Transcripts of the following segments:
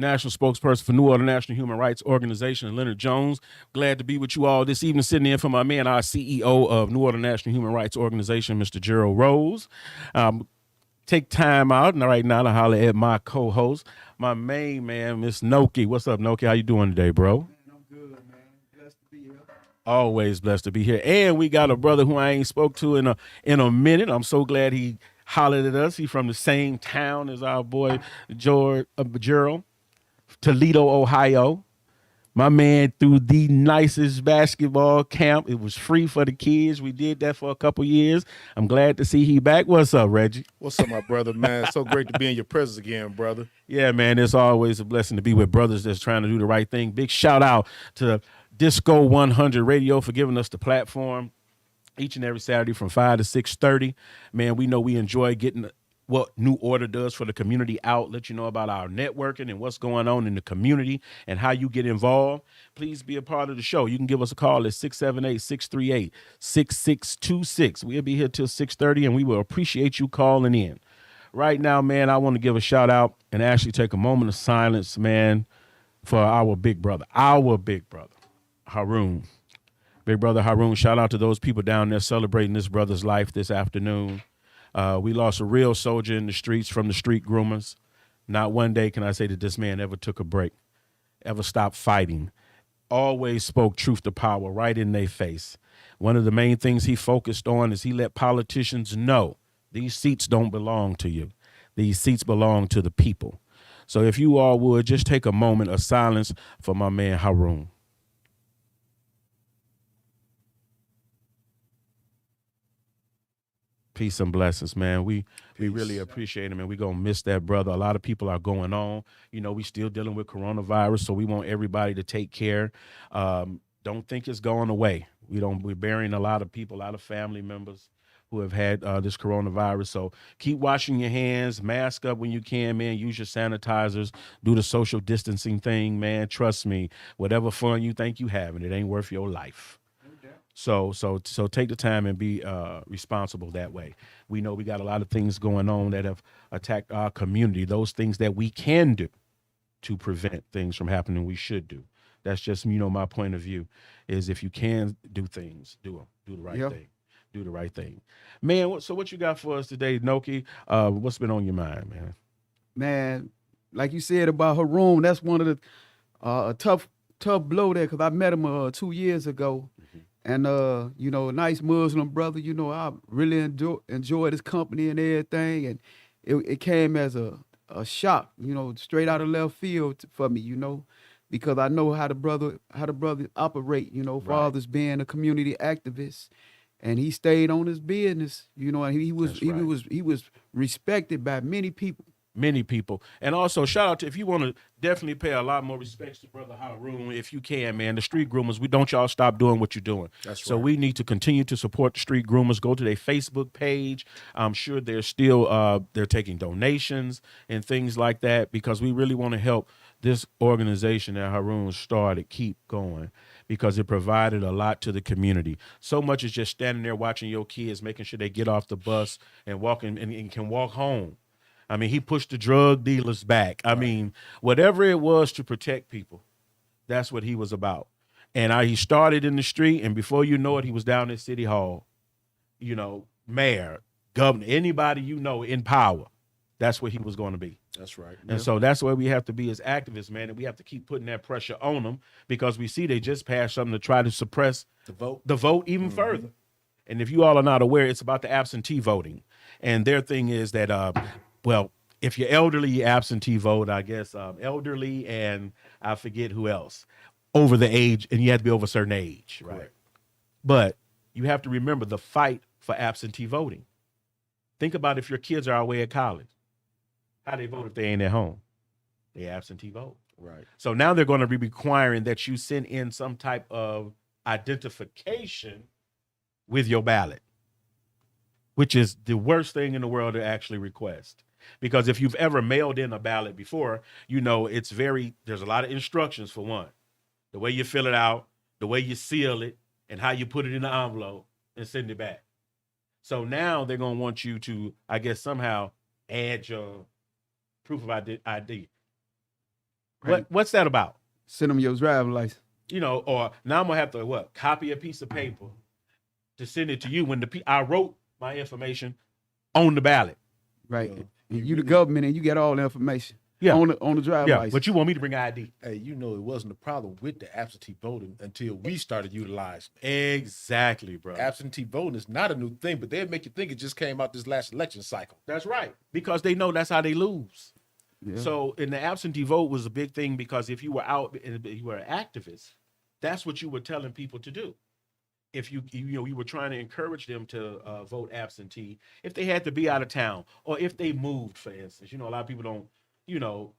national spokesperson for New Order National Human Rights Organization, and Leonard Jones. Glad to be with you all this evening, sitting in for my man, our CEO of New Order National Human Rights Organization, Mr. Gerald Rose. Take time out and right now to holler at my co-host, my main man, Miss Noki. What's up, Noki? How you doing today, bro? Man, I'm good, man. Blessed to be here. Always blessed to be here. And we got a brother who I ain't spoke to in a minute. I'm so glad he hollered at us. He's from the same town as our boy Gerald, Toledo, Ohio. My man threw the nicest basketball camp. It was free for the kids. We did that for a couple years. I'm glad to see he back. What's up, Reggie? What's up, my brother, man? So great to be in your presence again, brother. Yeah, man, it's always a blessing to be with brothers that's trying to do the right thing. Big shout out to DISCO100 Radio for giving us the platform each and every Saturday from 5 to 6:30. Man, we know we enjoy getting what New Order does for the community out, let you know about our networking and what's going on in the community and how you get involved. Please be a part of the show. You can give us a call at 678-638-6626. We'll be here till 6:30, and we will appreciate you calling in. Right now, man, I want to give a shout out and actually take a moment of silence, man, for our big brother, Haroon. Big brother Haroon, shout out to those people down there celebrating this brother's life this afternoon. We lost a real soldier in the streets from the street groomers. Not one day can I say that this man ever took a break, ever stopped fighting, always spoke truth to power right in their face. One of the main things he focused on is he let politicians know these seats don't belong to you. These seats belong to the people. So if you all would just take a moment of silence for my man Haroon. Peace and blessings, man. We really appreciate him, and we're going to miss that brother. A lot of people are going on. You know, we still dealing with coronavirus, so we want everybody to take care. Don't think it's going away. We're burying a lot of people, a lot of family members who have had this coronavirus. So keep washing your hands, mask up when you can, man. Use your sanitizers, do the social distancing thing, man. Trust me, whatever fun you think you having, it ain't worth your life. So take the time and be responsible that way. We know we got a lot of things going on that have attacked our community. Those things that we can do to prevent things from happening, we should do. That's just, my point of view is if you can do things, do them. Do the right thing. Do the right thing. Man, so what you got for us today, Noki? What's been on your mind, man? Man, like you said about Haroon, that's one of the tough blow there because I met him 2 years ago. And, a nice Muslim brother, I really enjoyed his company and everything. And it came as a shock, straight out of left field for me, because I know how the brother operate, father's being a community activist. And he stayed on his business, and he was respected by many people. Many people. And also, shout out to, if you want to definitely pay a lot more respects to Brother Haroon, if you can, man, the street groomers, we don't y'all stop doing what you're doing. That's so right. we need to continue to support the street groomers. Go to their Facebook page. I'm sure they're still, they're taking donations and things like that because we really want to help this organization that Haroon started keep going because it provided a lot to the community. So much as just standing there watching your kids, making sure they get off the bus and walking and can walk home. I mean, he pushed the drug dealers back. I mean, whatever it was to protect people, that's what he was about. And he started in the street, and before you know it, he was down at City Hall, mayor, governor, anybody in power. That's what he was going to be. That's right. And so that's where we have to be as activists, man, and we have to keep putting that pressure on them because we see they just passed something to try to suppress the vote even further. And if you all are not aware, it's about the absentee voting. And their thing is that well, if you're elderly, you absentee vote, I guess, elderly and I forget who else, over the age, and you have to be over a certain age, right? Correct. But you have to remember the fight for absentee voting. Think about if your kids are away at college. How they vote if they ain't at home? They absentee vote. Right. So now they're going to be requiring that you send in some type of identification with your ballot, which is the worst thing in the world to actually request. Because if you've ever mailed in a ballot before, there's a lot of instructions for one. The way you fill it out, the way you seal it, and how you put it in the envelope and send it back. So now they're going to want you to, I guess, somehow add your proof of ID. What's that about? Send them your driver's license. Or now I'm gonna have to copy a piece of paper to send it to you when I wrote my information on the ballot. Right. And you the government and you get all the information. Yeah. On the driver's license. But you want me to bring ID. Hey, it wasn't a problem with the absentee voting until we started utilizing it. Exactly, bro. Absentee voting is not a new thing, but they'll make you think it just came out this last election cycle. That's right. Because they know that's how they lose. Yeah. So, and the absentee vote was a big thing because if you were out and you were an activist, that's what you were telling people to do. If you were trying to encourage them to vote absentee, if they had to be out of town or if they moved, for instance, a lot of people don't,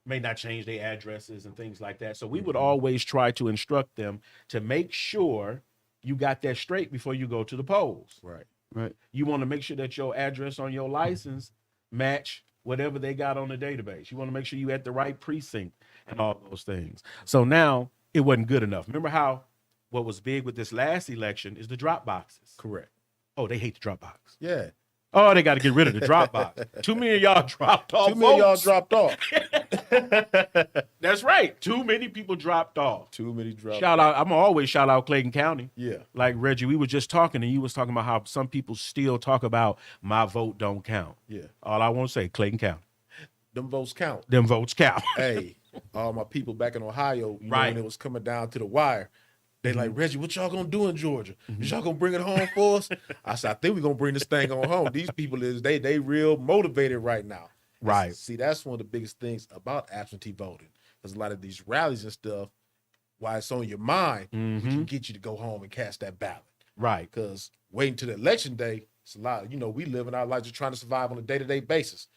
may not change their addresses and things like that. So we would always try to instruct them to make sure you got that straight before you go to the polls. Right. Right. You want to make sure that your address on your license match whatever they got on the database. You want to make sure you at the right precinct and all those things. So now it wasn't good enough. Remember how what was big with this last election is the drop boxes. Correct. Oh, they hate the drop box. Yeah. Oh, they got to get rid of the drop box. Too many of y'all dropped off. Too many of y'all dropped off. That's right. Too many people dropped off. Too many dropped Shout off. out. I'm always shout out Clayton County. Yeah. Like Reggie, we were just talking and you was talking about how some people still talk about my vote don't count. Yeah. All I want to say, Clayton County. Them votes count. Them votes count. Hey, all my people back in Ohio, Right. when it was coming down to the wire, they like, Reggie, what y'all gonna do in Georgia? Is y'all gonna bring it home for us? I said, I think we're gonna bring this thing on home. These people they real motivated right now. Right. See, that's one of the biggest things about absentee voting. Because a lot of these rallies and stuff, while it's on your mind, we can get you to go home and cast that ballot. Right. Because waiting to the election day, it's a lot. We live in our lives just trying to survive on a day-to-day basis.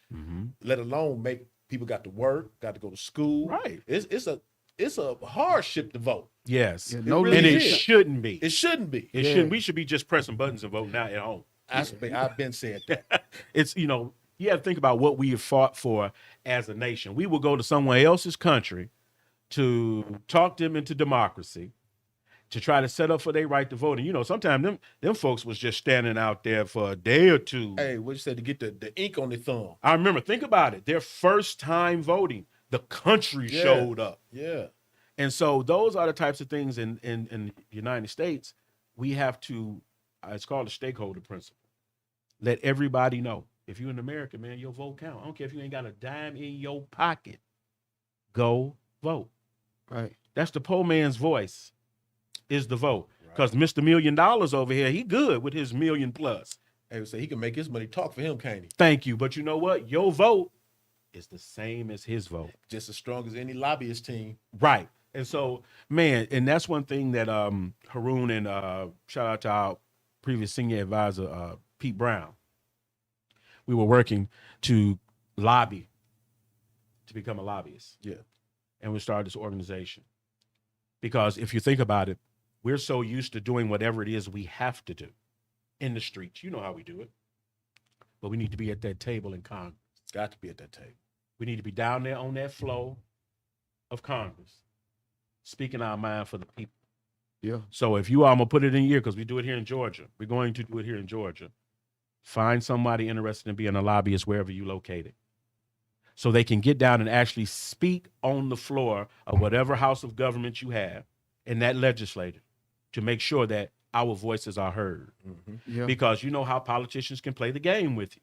Let alone make people got to work, got to go to school. Right. It's a hardship to vote. Yes. Yeah, no and it is. shouldn't be. It shouldn't be. It shouldn't. We should be just pressing buttons and voting out at home. I've been saying that. It's, you have to think about what we have fought for as a nation. We will go to someone else's country to talk them into democracy, to try to set up for their right to vote. And, sometimes them folks was just standing out there for a day or two. Hey, what you said, to get the ink on their thumb. I remember, think about it. Their first time voting, the country showed up. Yeah. And so those are the types of things in the United States we have to, it's called the stakeholder principle. Let everybody know. If you're in America, man, your vote count. I don't care if you ain't got a dime in your pocket. Go vote. Right. That's the poor man's voice, is the vote. Because Mr. $1 million over here, he good with his million plus. Hey, so he can make his money talk for him, can't he? Thank you. But you know what? Your vote is the same as his vote. Just as strong as any lobbyist team. Right. And so, man, and that's one thing that Haroon and shout out to our previous senior advisor, Pete Brown. We were working to lobby to become a lobbyist. Yeah. And we started this organization. Because if you think about it, we're so used to doing whatever it is we have to do in the streets. You know how we do it. But we need to be at that table in Congress. It's got to be at that table. We need to be down there on that floor of Congress, speaking our mind for the people. Yeah. So if you are, I'm going to put it in your ear because we do it here in Georgia. We're going to do it here in Georgia. Find somebody interested in being a lobbyist wherever you located, so they can get down and actually speak on the floor of whatever house of government you have in that legislature to make sure that our voices are heard. Yeah. Because you know how politicians can play the game with you.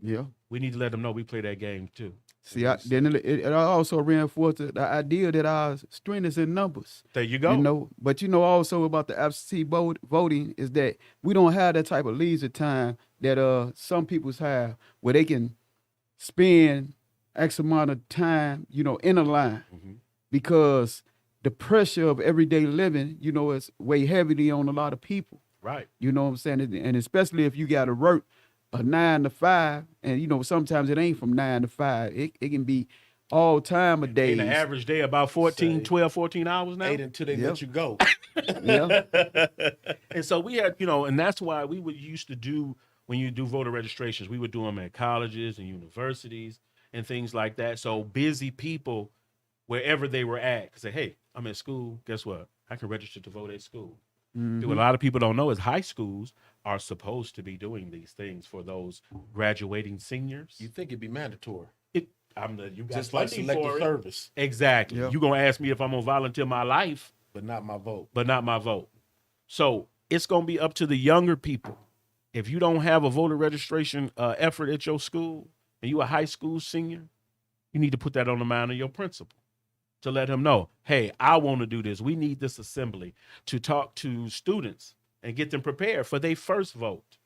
Yeah. We need to let them know we play that game too. See, then it also reinforced the idea that our strength is in numbers. There you go. But also about the absentee voting is that we don't have that type of leisure time that some people's have, where they can spend X amount of time, in a line, because the pressure of everyday living, is weigh heavily on a lot of people. Right. You know what I'm saying? And especially if you got to work a 9 to 5, and sometimes it ain't from 9 to 5. It can be all time of days. In the average day, about 14 hours now. 8 until they let you go. Yeah. And so we had, and that's why we would used to do, when you do voter registrations, we would do them at colleges and universities and things like that. So busy people, wherever they were at, could say, hey, I'm at school. Guess what? I can register to vote at school. What a lot of people don't know is high schools are supposed to be doing these things for those graduating seniors. You think it'd be mandatory? You got Just like funding selective for it. service, Exactly. Yeah. You're gonna ask me if I'm gonna volunteer my life, but not my vote. but not my vote. So it's gonna be up to the younger people. If you don't have a voter registration effort at your school and you a high school senior, you need to put that on the mind of your principal to let him know, hey, I want to do this. We need this assembly to talk to students and get them prepared for their first vote.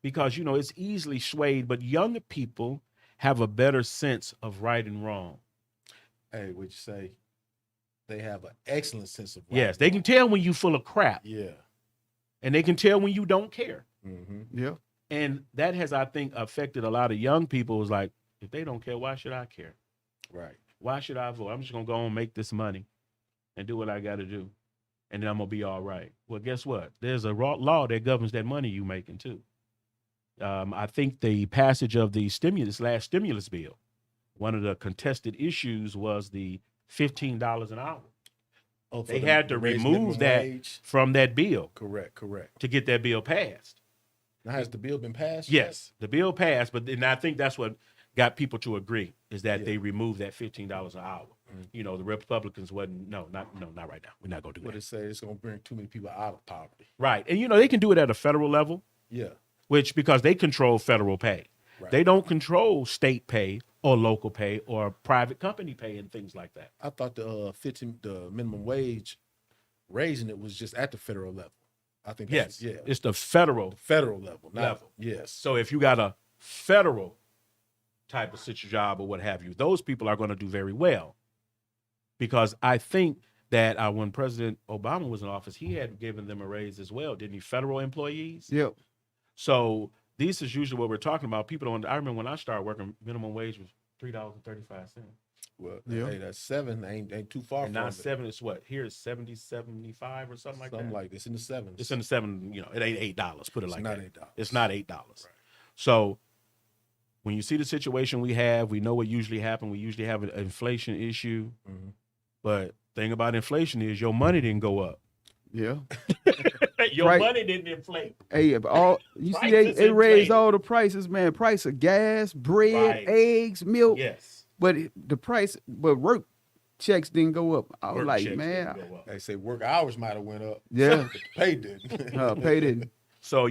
Because, it's easily swayed, but younger people have a better sense of right and wrong. Hey, would you say they have an excellent sense of right Yes, and they can wrong. tell when you full of crap, Yeah. and they can tell when you don't care. Mm-hmm. Yeah. And that has, I think, affected a lot of young people. Is like, if they don't care, why should I care? Right. Why should I vote? I'm just going to go and make this money and do what I got to do. And then I'm going to be all right. Well, guess what? There's a law that governs that money you making too. I think the passage of the last stimulus bill, one of the contested issues was the $15 an hour. Oh, for They the- had the to raised remove minimum that wage? from that bill Correct. to get that bill passed. Now, has the bill been passed? yet? Yes, the bill passed, but then I think that's what got people to agree is that Yeah. they removed that $15 an hour. The Republicans wasn't not right now. We're not gonna do What that. it say? It's gonna bring too many people out of poverty. Right, and they can do it at a federal level, Yeah. because they control federal pay. Right. They don't control state pay or local pay or private company pay and things like that. I thought the minimum wage raising it was just at the federal level. I think Yes, that's, yeah, it's the federal. federal level. Not, level. Yes. So if you got a federal type of job or what have you, those people are going to do very well. Because I think that when President Obama was in office, he had given them a raise as well, didn't he? Federal employees. Yep. So this is usually what we're talking about. People don't. I remember when I started working, minimum wage was $3.35. Well, Yeah. hey, that's 7 ain't too far And from now it. 7 is what? Here is 70, 75 or something like Something that. like this in the 7s. It's in the 7. It ain't $8. Put it It's like not that. $8. It's not $8. So when you see the situation we have, we know what usually happens. We usually have an inflation issue. Mhm. But thing about inflation is your money didn't go up. Yeah. Your Right. money didn't inflate. Hey, if you see Prices they raised inflated. all the prices, man. Price of gas, bread, Right. eggs, milk. Yes. But work checks didn't go up. I was Work like, checks man, didn't go up. They say work hours might have went up. yeah, But the pay didn't. pay didn't. So,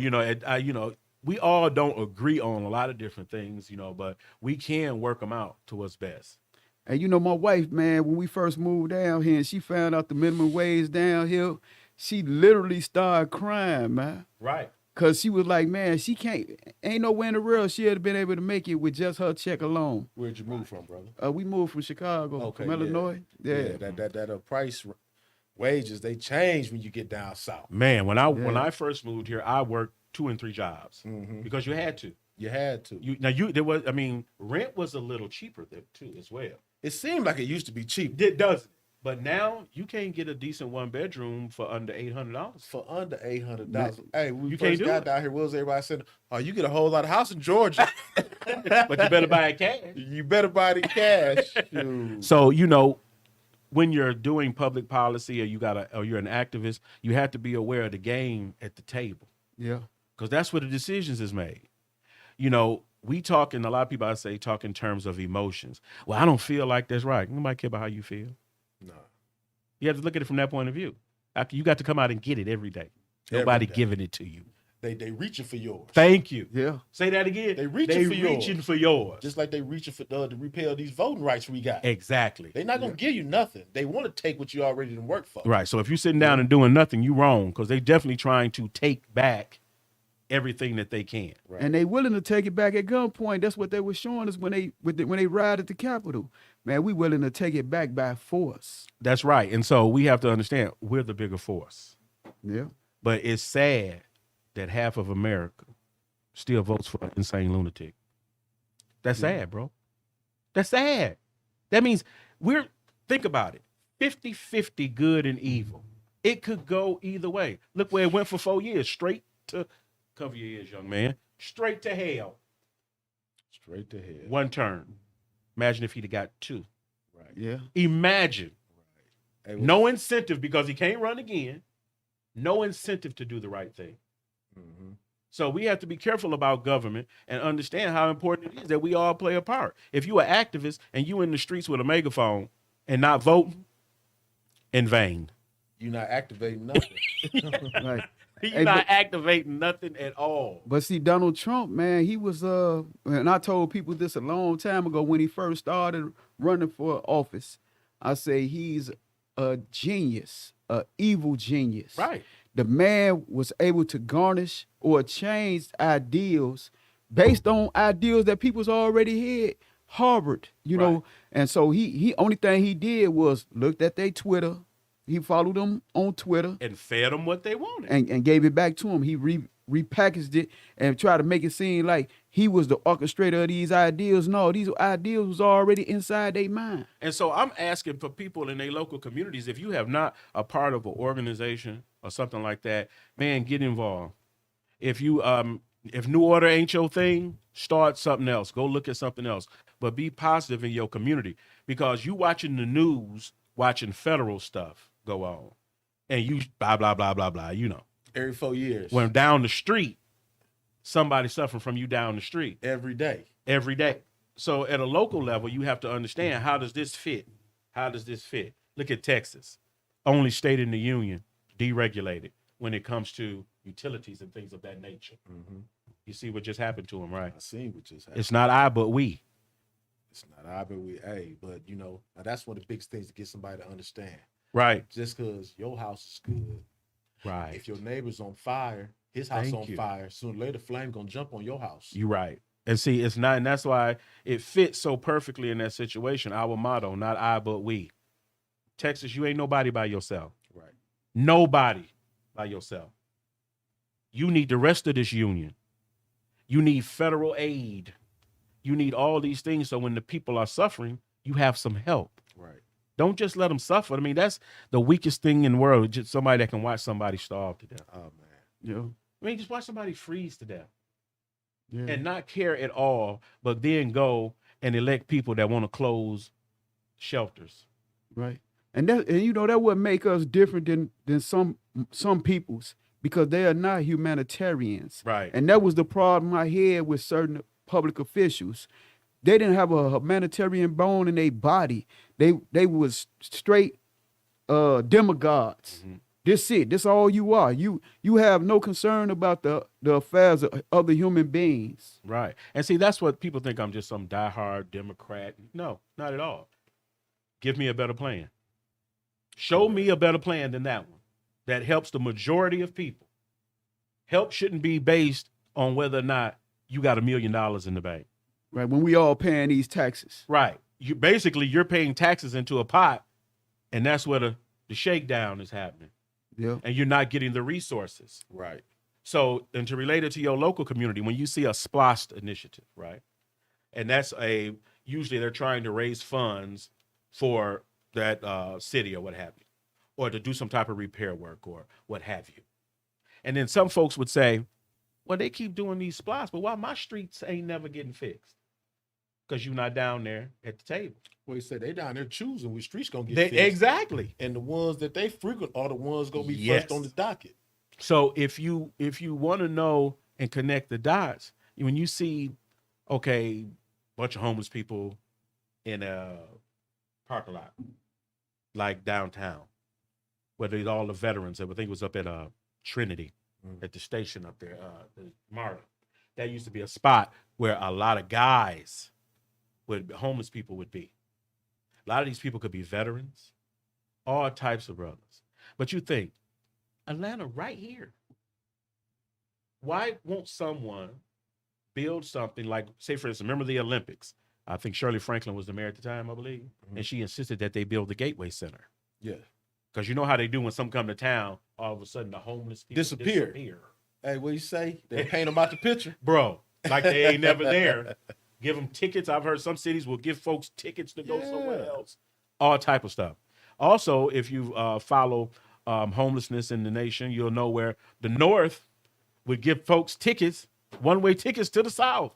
we all don't agree on a lot of different things, but we can work them out to what's best. And my wife, man, when we first moved down here and she found out the minimum wage down here, she literally started crying, man. Right. Cause she was like, man, ain't nowhere in the world she had been able to make it with just her check alone. Where'd you move from, brother? We moved from Chicago, from Illinois. Yeah. That price wages, they change when you get down south. Man, when Yeah. I first moved here, I worked 2 and 3 jobs Mhm. because you had to. You had to. Rent was a little cheaper there too as well. It seemed like it used to be cheap. It doesn't. But now you can't get a decent 1-bedroom for under $800. For under $800. Hey, when we You can't first do got it. down here, what was everybody saying? Oh, you get a whole lot of house in Georgia. But you better buy it cash. You better buy the cash. Shoot. So, when you're doing public policy or you're an activist, you have to be aware of the game at the table. Yeah. Because that's where the decisions is made. We talk, and a lot of people talk in terms of emotions. Well, I don't feel like that's right. Nobody care about how you feel. No. You have to look at it from that point of view. You got to come out and get it every day. Every Nobody day. giving it to you. They reaching for yours. Thank you. Yeah. Say that again. They reaching for yours. yours. Just like they reaching for to repeal these voting rights we got. Exactly. They're not gonna give you nothing. They want to take what you already done work for. Right. So if you're sitting down and doing nothing, you wrong, because they definitely trying to take back everything that they can. Right. And they willing to take it back at gunpoint. That's what they were showing us when they ride at the Capitol. Man, we willing to take it back by force. That's right. And so we have to understand we're the bigger force. Yeah. But it's sad that half of America still votes for an insane lunatic. That's sad, bro. That's sad. That means think about it, 50-50 good and evil. It could go either way. Look where it went for 4 years, straight to, cover your ears, young man, straight to hell. Straight to hell. One term. Imagine if he'd have got 2. Right. Yeah. Imagine. Hey, No incentive because he can't run again. No incentive to do the right thing. Mhm. So we have to be careful about government and understand how important it is that we all play a part. If you are activist and you in the streets with a megaphone and not voting, in vain. You're not activating nothing. Right. You're Hey, not activating nothing at all. But see, Donald Trump, man, he was and I told people this a long time ago when he first started running for office. I say he's a genius, a evil genius. Right. The man was able to garnish or change ideals based on ideals that people's already had harbored, you know. And so he only thing he did was looked at their Twitter. He followed them on Twitter And fed them what they wanted. and gave it back to him. He repackaged it and tried to make it seem like he was the orchestrator of these ideals. No, these ideals was already inside their mind. And so I'm asking for people in their local communities, if you have not a part of an organization or something like that, man, get involved. If you if New Order ain't your thing, start something else. Go look at something else. But be positive in your community, because you watching the news, watching federal stuff go on, and you blah blah blah blah blah. You know, Every 4 years. when down the street, somebody suffering from you down the street Every day. every day. So at a local level, you have to understand, how does this fit? How does this fit? Look at Texas, only state in the union deregulated when it comes to utilities and things of that nature. Mm-hmm. You see what just happened to them, right? I seen what just happened. It's not I, but we. It's not I, but we. Hey, but you know, now that's one of the biggest things to get somebody to understand. Right. Just because your house is good, Right. if your neighbor's on fire, his house Thank on you. fire, sooner or later, flame gonna jump on your house. You're right. And see, it's not, and that's why it fits so perfectly in that situation. Our motto, not I, but we. Texas, you ain't nobody by yourself. Right. Nobody by yourself. You need the rest of this union. You need federal aid. You need all these things, so when the people are suffering, you have some help. Right. Don't just let them suffer. I mean, that's the weakest thing in the world. Just somebody that can watch somebody starve to death. Oh man. Yeah. I mean, just watch somebody freeze to death Yeah. and not care at all, but then go and elect people that want to close shelters. Right. And you know that would make us different than some peoples, because they are not humanitarians. Right. And that was the problem I had with certain public officials. They didn't have a humanitarian bone in their body. They was straight demagogues. Mhm. This it. This all you are. You have no concern about the affairs of other human beings. Right. And see, that's what people think, I'm just some diehard Democrat. No, not at all. Give me a better plan. Show me a better plan than that one that helps the majority of people. Help shouldn't be based on whether or not you got $1 million in the bank. Right. When we all paying these taxes. Right. You're paying taxes into a pot, and that's where the shakedown is happening. Yeah. And you're not getting the resources. Right. So, and to relate it to your local community, when you see a SPLOST initiative, right? And that's usually they're trying to raise funds for that city or what have you, or to do some type of repair work or what have you. And then some folks would say, well, they keep doing these SPLOST, but why my streets ain't never getting fixed? Because you're not down there at the table. Well, he said they down there choosing which streets gonna get fixed. Exactly. And the ones that they frequent are the ones gonna be Yes. first on the docket. So if you want to know and connect the dots, when you see, okay, bunch of homeless people in a parking lot, like downtown, where there's all the veterans, I think it was up at Trinity, at the station up there, the MARTA. That used to be a spot where a lot of guys homeless people would be. A lot of these people could be veterans, all types of brothers. But you think, Atlanta right here. Why won't someone build something like, say, for instance, remember the Olympics? I think Shirley Franklin was the mayor at the time, I believe. Mm-hmm. And she insisted that they build the Gateway Center. Yeah. Because you know how they do when some come to town, all of a sudden the homeless people Disappear. Hey, what you say? They paint them out the picture. Bro, like they ain't never there. Give them tickets. I've heard some cities will give folks tickets to go somewhere else. All type of stuff. Also, if you follow homelessness in the nation, you'll know where the North would give folks tickets, one-way tickets to the South.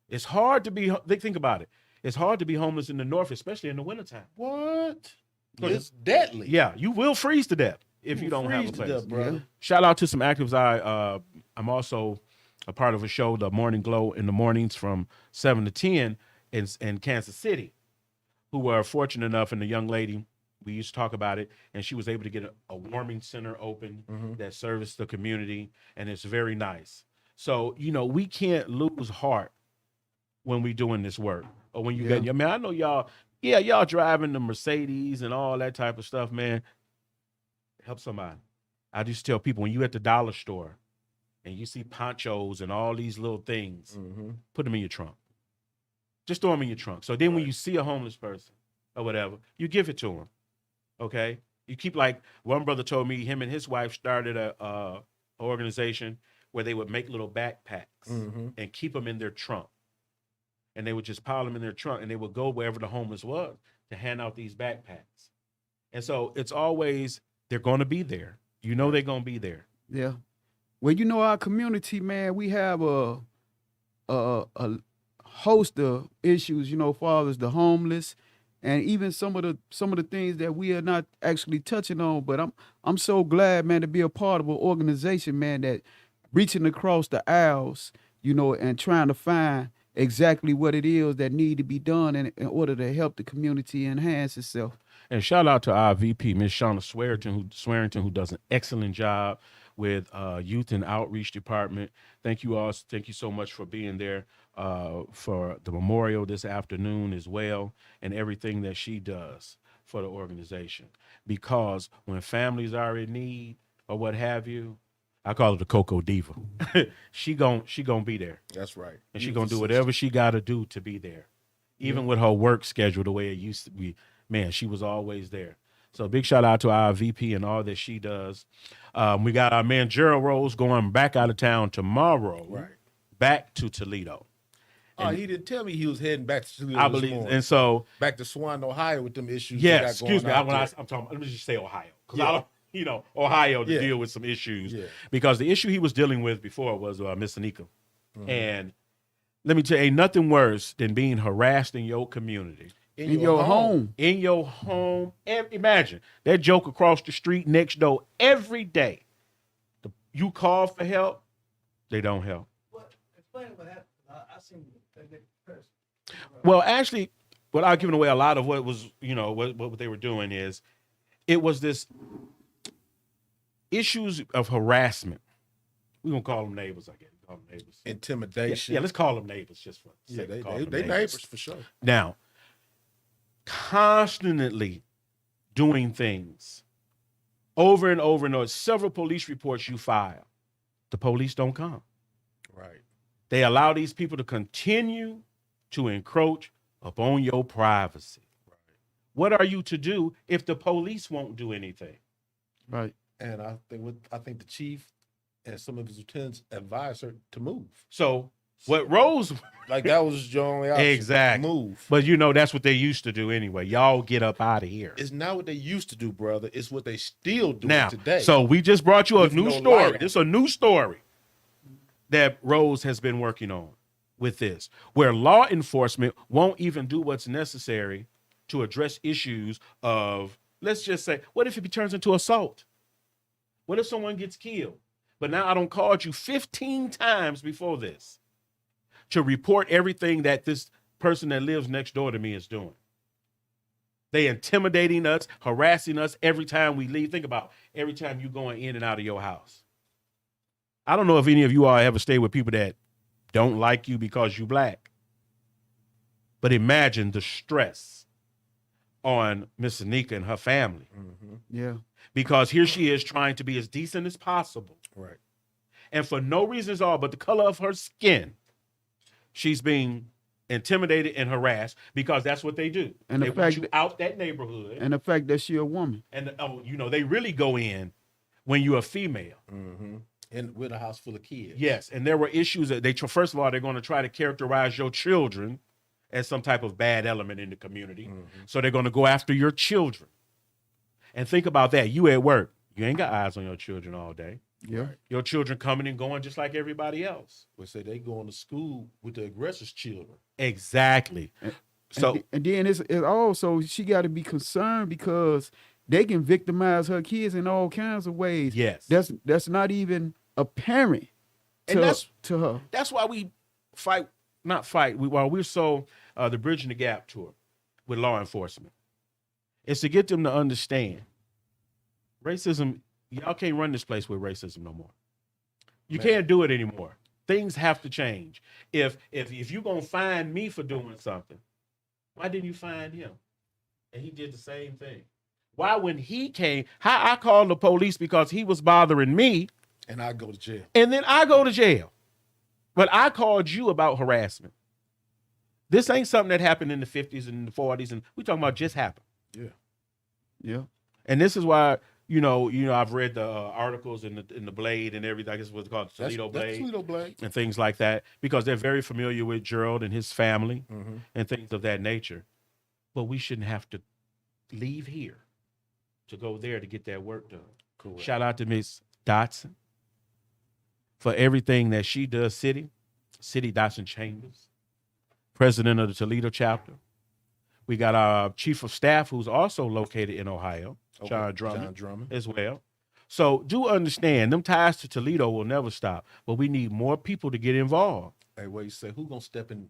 It's hard to be, think about it. It's hard to be homeless in the North, especially in the wintertime. What? It's deadly. Yeah, you will freeze to death if you don't have a Freeze to place. death, brother. Shout out to some activists I I'm also a part of a show, the Morning Glow, in the mornings from 7 to 10 in Kansas City, who were fortunate enough, and the young lady, we used to talk about it, and she was able to get a warming center open that serviced the community, and it's very nice. So, we can't lose heart when we doing this work, or when you get, I mean, I know y'all, y'all driving the Mercedes and all that type of stuff, man. Help somebody. I just tell people, when you at the dollar store and you see ponchos and all these little things, put them in your trunk. Just throw them in your trunk. So then when you see a homeless person or whatever, you give it to them. Okay? You keep, like one brother told me, him and his wife started a organization where they would make little backpacks and keep them in their trunk. And they would just pile them in their trunk, and they would go wherever the homeless was to hand out these backpacks. And so it's always, they're going to be there. They're going to be there. Yeah. Well, our community, man, we have a host of issues, far as the homeless, and even some of the things that we are not actually touching on. But I'm so glad, man, to be a part of an organization, man, that reaching across the aisles, and trying to find exactly what it is that need to be done in order to help the community enhance itself. And shout out to our VP, Ms. Shauna Swearington, who does an excellent job with Youth and Outreach Department. Thank you all. Thank you so much for being there for the memorial this afternoon as well, and everything that she does for the organization. Because when families are in need or what have you, I call her the Coco Diva. she gon' be there. That's right. And she gonna do whatever she got to do to be there. Even with her work schedule the way it used to be, man, she was always there. So big shout out to our VP and all that she does. We got our man Gerald Rose going back out of town tomorrow, back to Toledo. Oh, he didn't tell me he was heading back to Toledo. I believe, and so back to Swan, Ohio, with them issues. Yeah, excuse me. I'm talking. Let me just say Ohio, because I don't. Ohio to deal with some issues, because the issue he was dealing with before was Miss Anika. And let me tell you, ain't nothing worse than being harassed in your community. In your home. In your home. Imagine that joke across the street next door every day. You call for help, they don't help. Explain what happened. I seen that person. Well, actually, without giving away a lot of what was, what they were doing is, it was this issues of harassment. We're going to call them neighbors, I guess. Call them neighbors. Intimidation. Yeah, let's call them neighbors just for they neighbors for sure. Now, constantly doing things over and over and over. Several police reports you file. The police don't come. Right. They allow these people to continue to encroach upon your privacy. Right. What are you to do if the police won't do anything? Right. And I think the chief and some of his lieutenants advised her to move. So what Rose, like, that was your only option. Exactly. Move. But that's what they used to do anyway. Y'all get up out of here. It's not what they used to do, brother. It's what they still do today. So we just brought you a new story. Light. This is a new story that Rose has been working on with this, where law enforcement won't even do what's necessary to address issues of, let's just say, what if it turns into assault? What if someone gets killed? But now I don't called you 15 times before this to report everything that this person that lives next door to me is doing. They intimidating us, harassing us every time we leave. Think about every time you going in and out of your house. I don't know if any of you all ever stay with people that don't like you because you black. But imagine the stress on Miss Anika and her family. Yeah. Because here she is trying to be as decent as possible. Right. And for no reason at all but the color of her skin, she's being intimidated and harassed, because that's what they do. And they want you out that neighborhood. And the fact that she a woman. And they really go in when you're a female. And with a house full of kids. Yes. And there were issues that first of all, they're going to try to characterize your children as some type of bad element in the community. So they're going to go after your children. And think about that. You at work. You ain't got eyes on your children all day. Yeah. Right. Your children coming and going just like everybody else. We say they going to school with the aggressor's children. Exactly. And then it's also, she got to be concerned because they can victimize her kids in all kinds of ways. Yes. That's not even apparent And to her. that's why we fight, not fight, while we're so, the Bridging the Gap tour with law enforcement. It's to get them to understand racism, y'all can't run this place with racism no more. You can't do it anymore. Things have to change. If you're going to find me for doing something, why didn't you find him? And he did the same thing. Why, when he came, how I called the police because he was bothering me. And I go to jail. And then I go to jail. But I called you about harassment. This ain't something that happened in the 50s and the 40s, and we talking about just happened. Yeah. Yeah. And this is why, I've read the articles in the Blade and everything. I guess what's called Toledo That's Blade. Toledo Blade. And things like that, because they're very familiar with Gerald and his family and things of that nature. But we shouldn't have to leave here to go there to get that work done. Correct. Shout out to Miss Dotson for everything that she does. City Dotson Chambers, president of the Toledo chapter. We got our chief of staff, who's also located in Ohio, Okay. John Drummond, Drummond. as well. So do understand, them ties to Toledo will never stop, but we need more people to get involved. Hey, what you say? Who gonna step in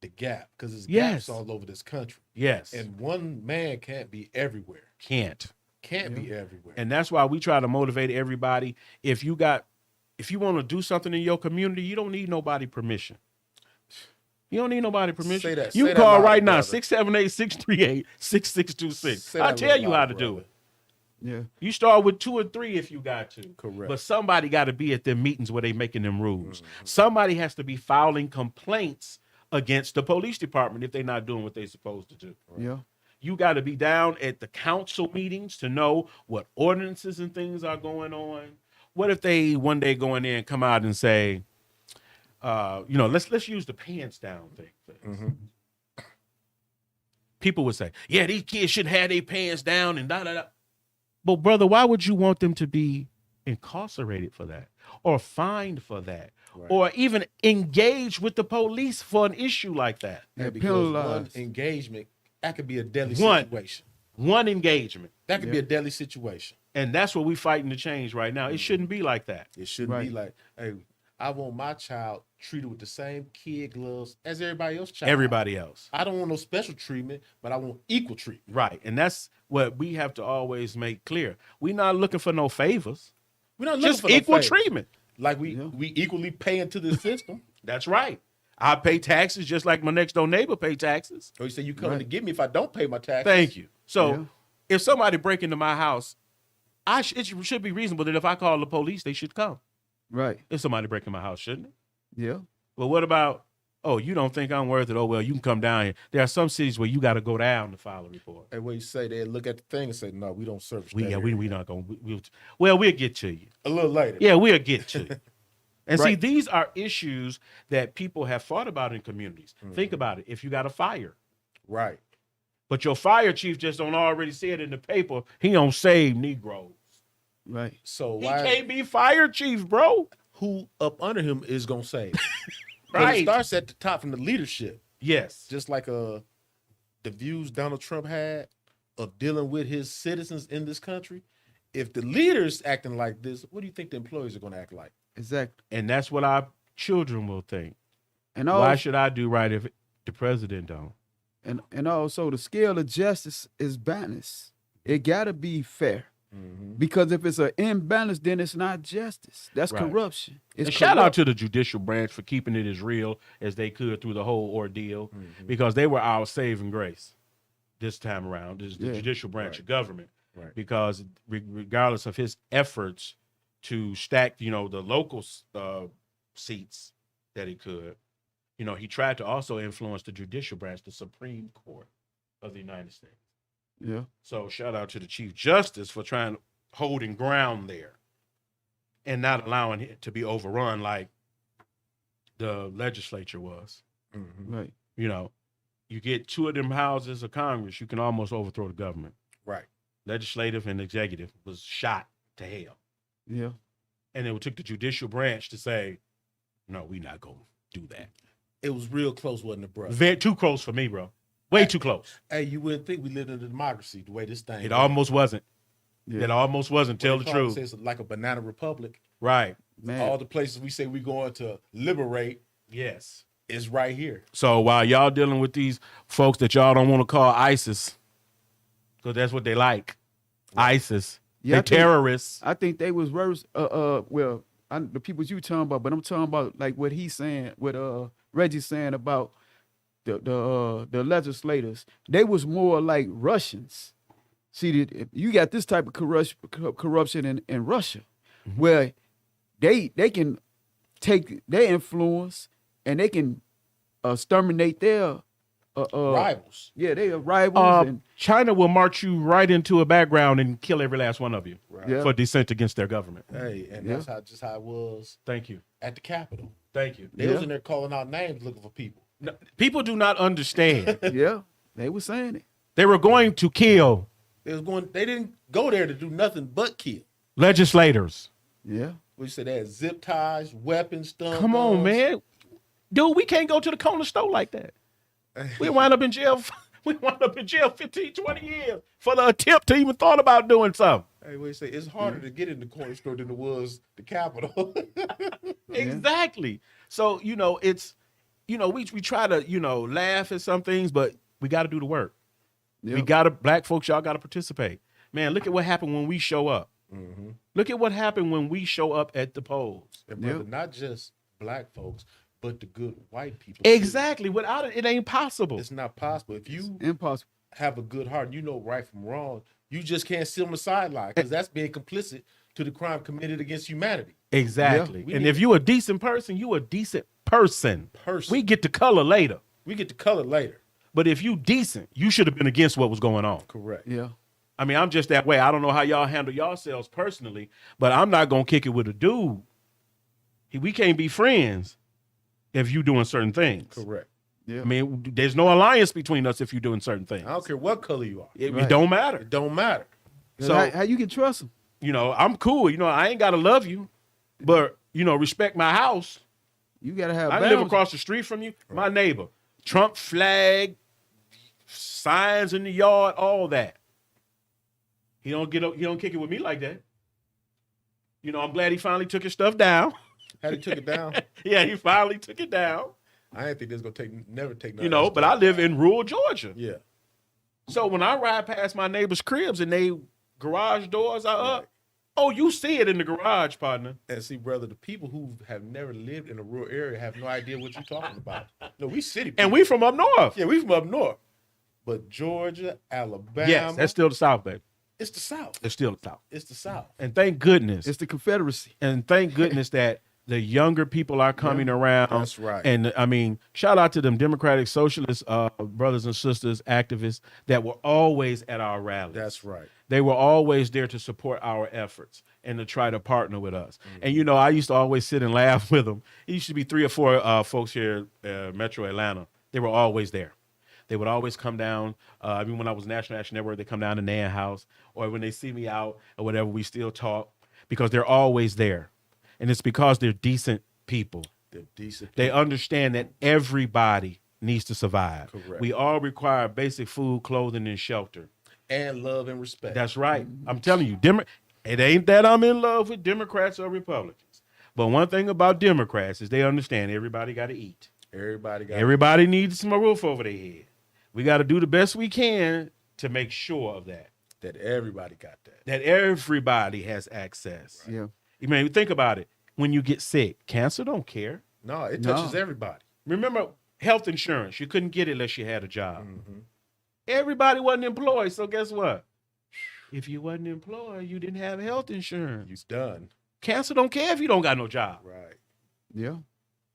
the gap? Because there's Yes. gaps all over this country, Yes, and one man can't be everywhere. can't. Can't be everywhere. And that's why we try to motivate everybody. If you want to do something in your community, you don't need nobody permission. You don't need nobody permission. Say that- You say can that call loud, right now, brother. 678-638-6626. Say I'll that tell little you loud, how to brother. do it. Yeah. You start with 2 or 3 if you got to. Correct. But somebody got to be at them meetings where they making them rules. Mm-hmm. Somebody has to be filing complaints against the police department if they're not doing what they're supposed to do. Yeah. You got to be down at the council meetings to know what ordinances and things are going on. What if they one day go in there and come out and say, let's use the pants down thing. People would say, yeah, these kids should have their pants down and da da da. But brother, why would you want them to be incarcerated for that, or fined for that, or even engage with the police for an issue like that? Yeah, Yeah, because one penalized. engagement, that could be a deadly One. situation. One engagement. That could be a deadly situation. And that's what we're fighting to change right now. It shouldn't be like that. It shouldn't be like, hey, I want my child treated with the same kid gloves as everybody else child. Everybody else. I don't want no special treatment, but I want equal treatment. Right. And that's what we have to always make clear. We're not looking for no favors. We're not looking Just for no equal favors. treatment. Like we equally pay into the system. That's right. I pay taxes just like my next door neighbor pay taxes. Or you say you coming to get me if I don't pay my taxes. Thank you. So Yeah. if somebody break into my house, it should be reasonable that if I call the police, they should come. Right. If somebody break in my house, shouldn't it? Yeah. But what about, oh, you don't think I'm worth it? Oh, well, you can come down here. There are some cities where you got to go down to file a report. And what you say, they look at the thing and say, no, we don't service We that area. not going to. We'll get to you. A little later. Yeah, we'll get to you. And see, Right. these are issues that people have thought about in communities. Think about it. If you got a fire, Right. but your fire chief just don't already say it in the paper, he don't save Negroes. Right. So He why can't be fire chief, bro. who up under him is gonna say? Right. It starts at the top from the leadership. Yes. Just like the views Donald Trump had of dealing with his citizens in this country. If the leader's acting like this, what do you think the employees are gonna act like? Exactly. And that's what our children will think. And Why also, should I do right if the president don't? and also the scale of justice is balanced. It gotta be fair. Because if it's an imbalance, then it's not justice. That's Right. corruption. It's And shout out corrupt. to the judicial branch for keeping it as real as they could through the whole ordeal, because they were our saving grace this time around. Is the Yeah. judicial branch Right. of government, Right. because regardless of his efforts to stack, the local seats that he could, he tried to also influence the judicial branch, the Supreme Court of the United States. Yeah. So shout out to the Chief Justice for holding ground there and not allowing it to be overrun like the legislature was. Right. You get 2 of them houses of Congress, you can almost overthrow the government. Right. Legislative and executive was shot to hell. Yeah. And it took the judicial branch to say, no, we're not going to do that. It was real close, wasn't it, bro? Very too close for me, bro. Way too close. Hey, you wouldn't think we lived in a democracy the way this thing It goes. almost wasn't. Yeah. That almost wasn't. Tell the They probably truth. say it's like a banana republic. Right. Man. All the places we say we're going to liberate Yes. is right here. So while y'all dealing with these folks that y'all don't want to call ISIS, because that's what they like, ISIS, Yeah, I they think- terrorists. I think they was worse. Well, the people you talking about, but I'm talking about like what he's saying, what Reggie's saying about the legislators. They was more like Russians. See, you got this type of corruption in Russia, where they can take their influence and they can exterminate their Rivals. Yeah, they are rivals. And China will march you right into a background and kill every last one of you Yeah. for dissent against their government. Hey, and Yeah. that's just how it was Thank you. at the Capitol. Thank you. They was Yeah. in there calling out names looking for people. No, people do not understand. yeah, they were saying it. They were going to kill They didn't go there to do nothing but kill. legislators. Yeah, We said they had zip ties, weapons, stuff. Come on, man. Dude, we can't go to the corner store like that. We wind up in jail. We wound up in jail 15, 20 years for the attempt to even thought about doing something. Hey, what you say? It's harder to get in the corner store than it was the Capitol. Exactly. So, it's, we try to, laugh at some things, but we got to do the work. yeah. We got to, black folks, y'all got to participate. Man, look at what happened when we show up. Look at what happened when we show up at the polls. And brother, Yeah. not just black folks, but the good white people. too. Exactly. Without it, it ain't possible. It's not possible. If you Impossible. have a good heart and you know right from wrong, you just can't sit on the sideline because that's being complicit to the crime committed against humanity. Exactly. Yeah, we And need- if you a decent person, you a decent person. We get to color later. We get to color later. But if you decent, you should have been against what was going on. Correct. Yeah, I mean, I'm just that way. I don't know how y'all handle yourselves personally, but I'm not going to kick it with a dude. We can't be friends if you doing certain things. Correct. yeah. I mean, there's no alliance between us if you're doing certain things. I don't care what color you are. It Right. don't matter. It don't matter. So, how you can trust them? I'm cool. I ain't got to love you, but, respect my house. You gotta have. I live boundaries. across the street from you. My neighbor, Trump flag, signs in the yard, all that. He don't kick it with me like that. I'm glad he finally took his stuff down. Had he took it down, Yeah, he finally took it down. I didn't think this gonna never take. none of that But I stuff live down. in rural Georgia. Yeah. So when I ride past my neighbor's cribs and they garage doors are up, Right. oh, you see it in the garage, partner. And see, brother, the people who have never lived in a rural area have no idea what you're talking about. No, we city people. And we from up north. yeah, we from up north. But Georgia, Alabama, Yes, that's still the South, baby. it's the South. It's still the South. It's the South. And thank goodness. It's the Confederacy. And thank goodness that the younger people are coming around. That's right. And I mean, shout out to them Democratic Socialist brothers and sisters, activists that were always at our rallies. That's right. They were always there to support our efforts and to try to partner with us. And I used to always sit and laugh with them. It used to be 3 or 4 folks here, Metro Atlanta. They were always there. They would always come down. I mean, when I was National Action Network, they come down to Nan House, or when they see me out or whatever, we still talk because they're always there. And it's because they're decent people. They're decent. They understand that everybody needs to survive. Correct. We all require basic food, clothing, and shelter. And love and respect. That's right. I'm telling you, it ain't that I'm in love with Democrats or Republicans. But one thing about Democrats is they understand everybody got to eat. Everybody needs some roof over their head. We got to do the best we can to make sure of that. that everybody got that. That everybody has access. Yeah. You mean, think about it. When you get sick, cancer don't care. No, it No. touches everybody. Remember health insurance. You couldn't get it unless you had a job. Mm-hmm. Everybody wasn't employed. So guess what? If you wasn't employed, you didn't have health insurance. You done. Cancer don't care if you don't got no job. Right. Yeah.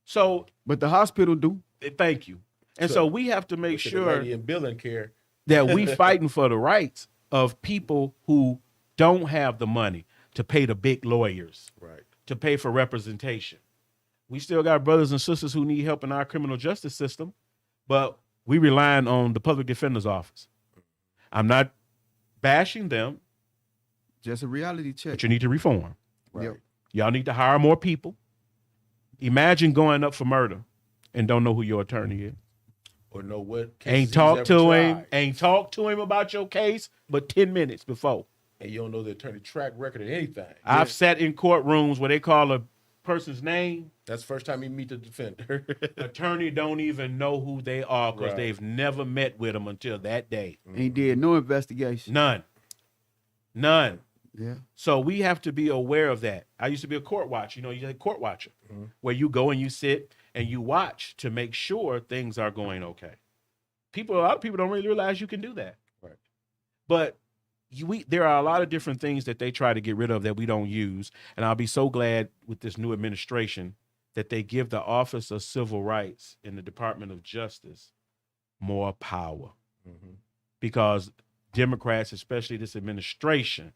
So But the hospital do. thank you. And so we have to make Look at the sure lady in billing care. that we fighting for the rights of people who don't have the money to pay the big lawyers, Right. to pay for representation. We still got brothers and sisters who need help in our criminal justice system, but we relying on the public defender's office. I'm not bashing them, Just a reality check. but you need to reform. Right. Yep. Y'all need to hire more people. Imagine going up for murder and don't know who your attorney is. Or know what cases Ain't he's talk ever to him. tried. Ain't talk to him about your case, but 10 minutes before. And you don't know the attorney track record or anything. I've sat in courtrooms where they call a person's name. That's the first time you meet the defender. Attorney don't even know who they are because Right. they've never met with them until that day. Ain't did no investigation. None. Yeah. So we have to be aware of that. I used to be a court watcher. You know, you're a court watcher, where you go and you sit and you watch to make sure things are going okay. A lot of people don't really realize you can do that. Right. But there are a lot of different things that they try to get rid of that we don't use. And I'll be so glad with this new administration that they give the Office of Civil Rights in the Department of Justice more power. Because Democrats, especially this administration,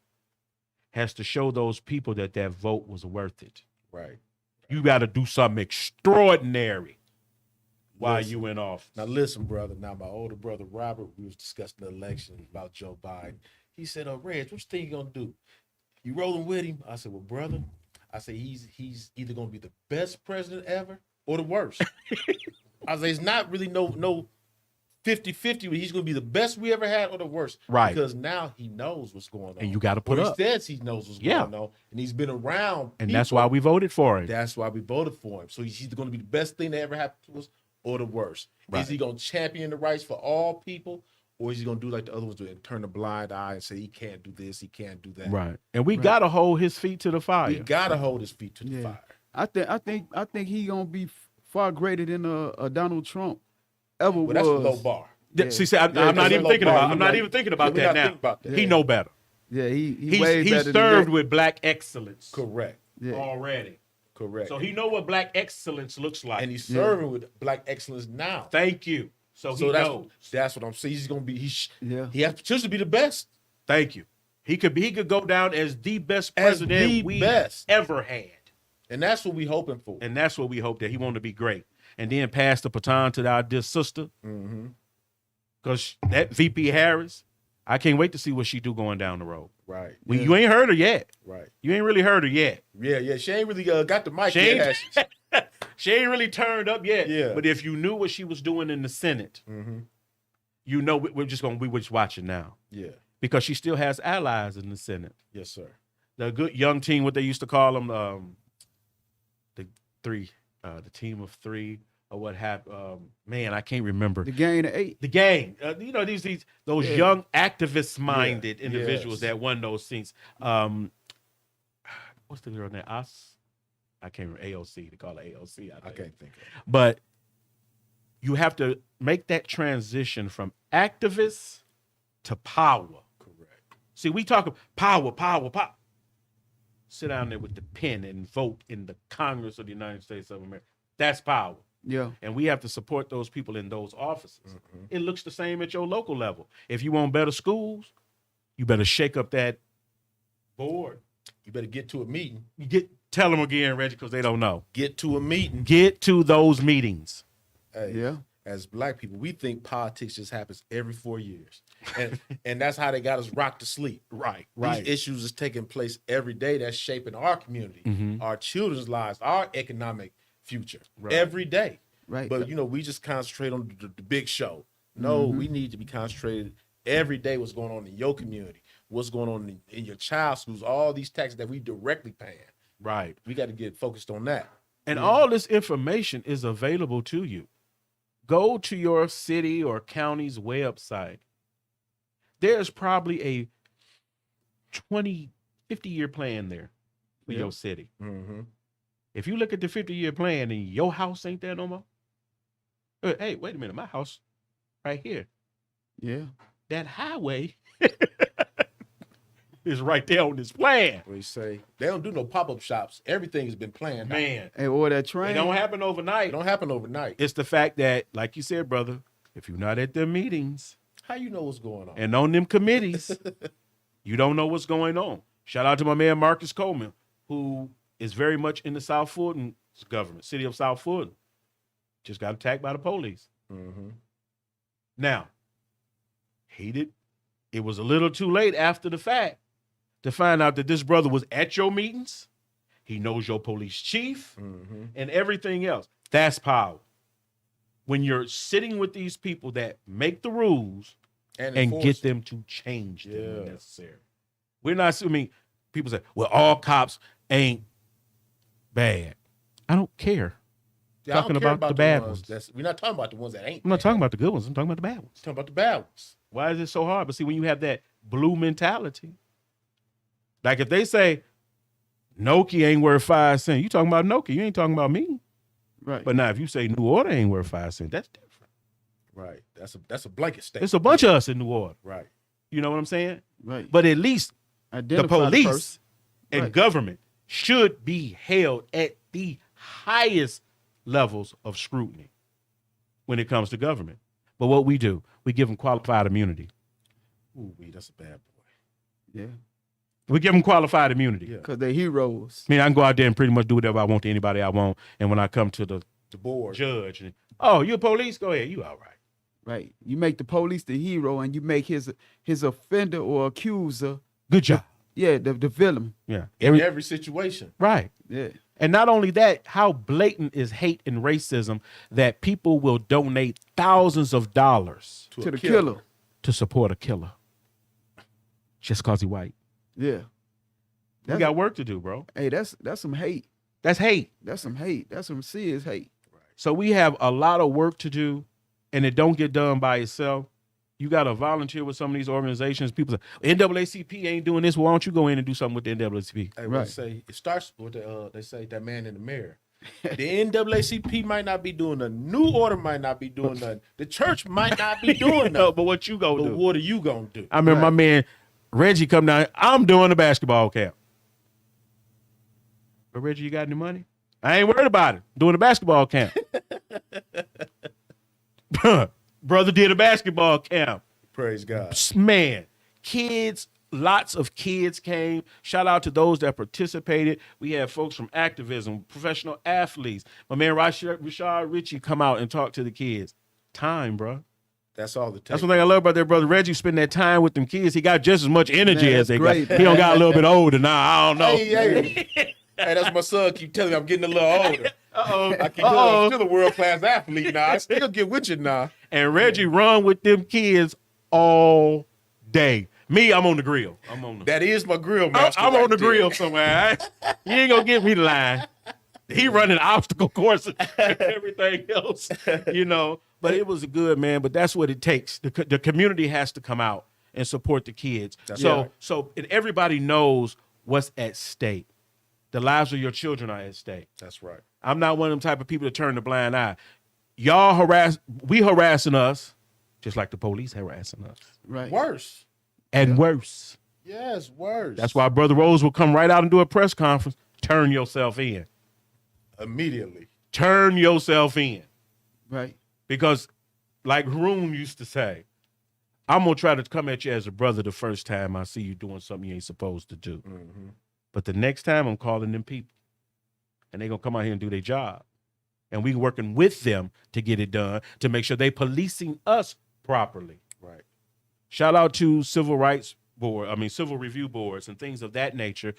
has to show those people that vote was worth it. Right. You got to do something extraordinary while Listen. you in office. Now listen, brother. Now my older brother Robert, we was discussing the election about Joe Biden. He said, Reg, what you think you gonna do? You rolling with him? I said, well, brother, I said he's either gonna be the best president ever or the worst. I said it's not really no 50-50, but he's gonna be the best we ever had or the worst. Right. Because now he knows what's going on. And you got to put Or up. he says he knows what's going on. And he's been around And that's people. why we voted for him. That's why we voted for him. So he's either going to be the best thing that ever happened to us or the worst. Right. Is he going to champion the rights for all people, or is he going to do like the other ones do and turn a blind eye and say he can't do this, he can't do that? Right. And we got to hold his feet to the fire. He got to hold his feet to the Yeah. fire. I think he gonna be far greater than Donald Trump ever But was. that's a low bar. Yeah. See, I'm Yeah, not that's even a thinking low about. bar. I'm not even thinking about We're that not now. thinking about that. He know better. Yeah, he's way He's better than served that. with black excellence Correct. Yeah. already. Correct. So he know what black excellence looks like. and he's serving with black excellence now. Thank you. So he that's knows. that's what I'm saying. He's going to be. Yeah. He has potential to be the best. Thank you. He could go down as the best As president the we best. ever had. And that's what we're hoping for. And that's what we hope, that he want to be great. And then pass the baton to our dear sister. Mm-hmm. Because that VP Harris, I can't wait to see what she do going down the road. Right. You ain't heard her yet. Right. You ain't really heard her yet. Yeah. She ain't really got the mic She yet. ain't, has she? she ain't really turned up yet. Yeah. But if you knew what she was doing in the Senate, you know we're just watching now. Yeah. Because she still has allies in the Senate. Yes, sir. The good young team, what they used to call them, the team of three, or what happened. Man, I can't remember. The game of 8. The gang, those young activist-minded Yeah. individuals Yes. that won those seats. What's the girl name? I can't remember. AOC. They call it AOC. I can't think of it. But you have to make that transition from activists to power. Correct. See, we talk power. Sit down there with the pen and vote in the Congress of the United States of America. That's power. Yeah. And we have to support those people in those offices. It looks the same at your local level. If you want better schools, you better shake up that board. You better get to a meeting. Tell them again, Reggie, because they don't know. Get to a meeting. Get to those meetings. Hey, Yeah. as black people, we think politics just happens every 4 years. And that's how they got us rocked to sleep. Right. These issues is taking place every day that's shaping our community, our children's lives, our economic future every day. Right. But, we just concentrate on the big show. No, we need to be concentrated every day what's going on in your community, what's going on in your child's schools, all these taxes that we directly paying. Right. We got to get focused on that. And all this information is available to you. Go to your city or county's website. There's probably a 20, 50-year plan there for your city. Mm-hmm. If you look at the 50-year plan and your house ain't there no more, hey, wait a minute, my house right here. Yeah. That highway is right there on this plan. We say they don't do no pop-up shops. Everything has been planned. Man, Hey, or that it train. don't happen overnight. It don't happen overnight. It's the fact that, like you said, brother, if you're not at them meetings How you know what's going on? and on them committees, you don't know what's going on. Shout out to my man Marcus Coleman, who is very much in the South Fulton government, city of South Fulton. Just got attacked by the police. Mm-hmm. Now, it was a little too late after the fact to find out that this brother was at your meetings. He knows your police chief and everything else. That's power. When you're sitting with these people that make the rules and enforce get it. them to change them when Yeah. necessary. We're not. I mean, people say, "Well, all cops ain't bad." I don't care. Yeah, I Talking don't care about the bad ones. We're not talking about the ones that ain't. I'm not bad. talking about the good ones. I'm talking about the bad ones. Talking about the bad ones. Why is it so hard? But see, when you have that blue mentality, like if they say Nokia ain't worth 5 cents, you talking about Nokia. You ain't talking about me. Right. But now, if you say New Order ain't worth 5 cents, that's different. Right. That's a blanket statement. It's a bunch of us in New Order. Right. You know what I'm saying? Right. But at least Identify the police person. and Right. government should be held at the highest levels of scrutiny when it comes to government. But what we do, we give them qualified immunity. Ooh, that's a bad boy. Yeah. We give them qualified immunity. Yeah. Because they're heroes. I mean, I can go out there and pretty much do whatever I want to anybody I want. And when I come to the The board. judge, and, oh, you a police? Go ahead. You all right. Right. You make the police the hero and you make his offender or accuser, Good job. the villain. Yeah. In every situation. Right. Yeah. And not only that, how blatant is hate and racism that people will donate thousands of dollars To the killer. to support a killer just because he's white. Yeah. We got work to do, bro. Hey, that's some hate. That's hate. That's some hate. That's some serious hate. So we have a lot of work to do, and it don't get done by itself. You got to volunteer with some of these organizations. People say, NAACP ain't doing this. Well, why don't you go in and do something with the NAACP? Hey, Right. it starts with they say that man in the mirror. The NAACP might not be doing nothing. New Order might not be doing nothing. The church might not be doing No, nothing. but what you gonna But do? what are you gonna do? I remember my man Reggie come down. I'm doing a basketball camp. But Reggie, you got any money? I ain't worried about it. Doing a basketball camp. Brother did a basketball camp. Praise God. Man, kids, lots of kids came. Shout out to those that participated. We had folks from activism, professional athletes. My man Rashad Ritchie come out and talk to the kids. Time, bro. That's all the time. That's one thing I love about their brother Reggie. Spend that time with them kids. He got just as much energy Man, as they that's great, got. He don't got a little bit older now. I don't know. Hey, that's my son. Keep telling me I'm getting a little older. Uh-oh. I keep I'm still a world class athlete now. I still get with you now. And Reggie run with them kids all day. Me, I'm on the grill. That is my grill master. I'm right on the there. grill somewhere. You ain't gonna get me the line. He running obstacle courses and everything else, you know. But it was good, man. But that's what it takes. The community has to come out and support the kids. So and everybody knows what's at stake. The lives of your children are at stake. That's right. I'm not one of them type of people to turn the blind eye. Y'all harassing us, just like the police harassing us. Right. Worse. And worse. Yes, worse. That's why Brother Rose will come right out and do a press conference. Turn yourself in. Immediately. Turn yourself in. Right. Because, like Haroon used to say, I'm going to try to come at you as a brother the first time I see you doing something you ain't supposed to do. Mm-hmm. But the next time I'm calling them people. And they're going to come out here and do their job. And we working with them to get it done, to make sure they policing us properly. Right. Shout out to civil review boards and things of that nature.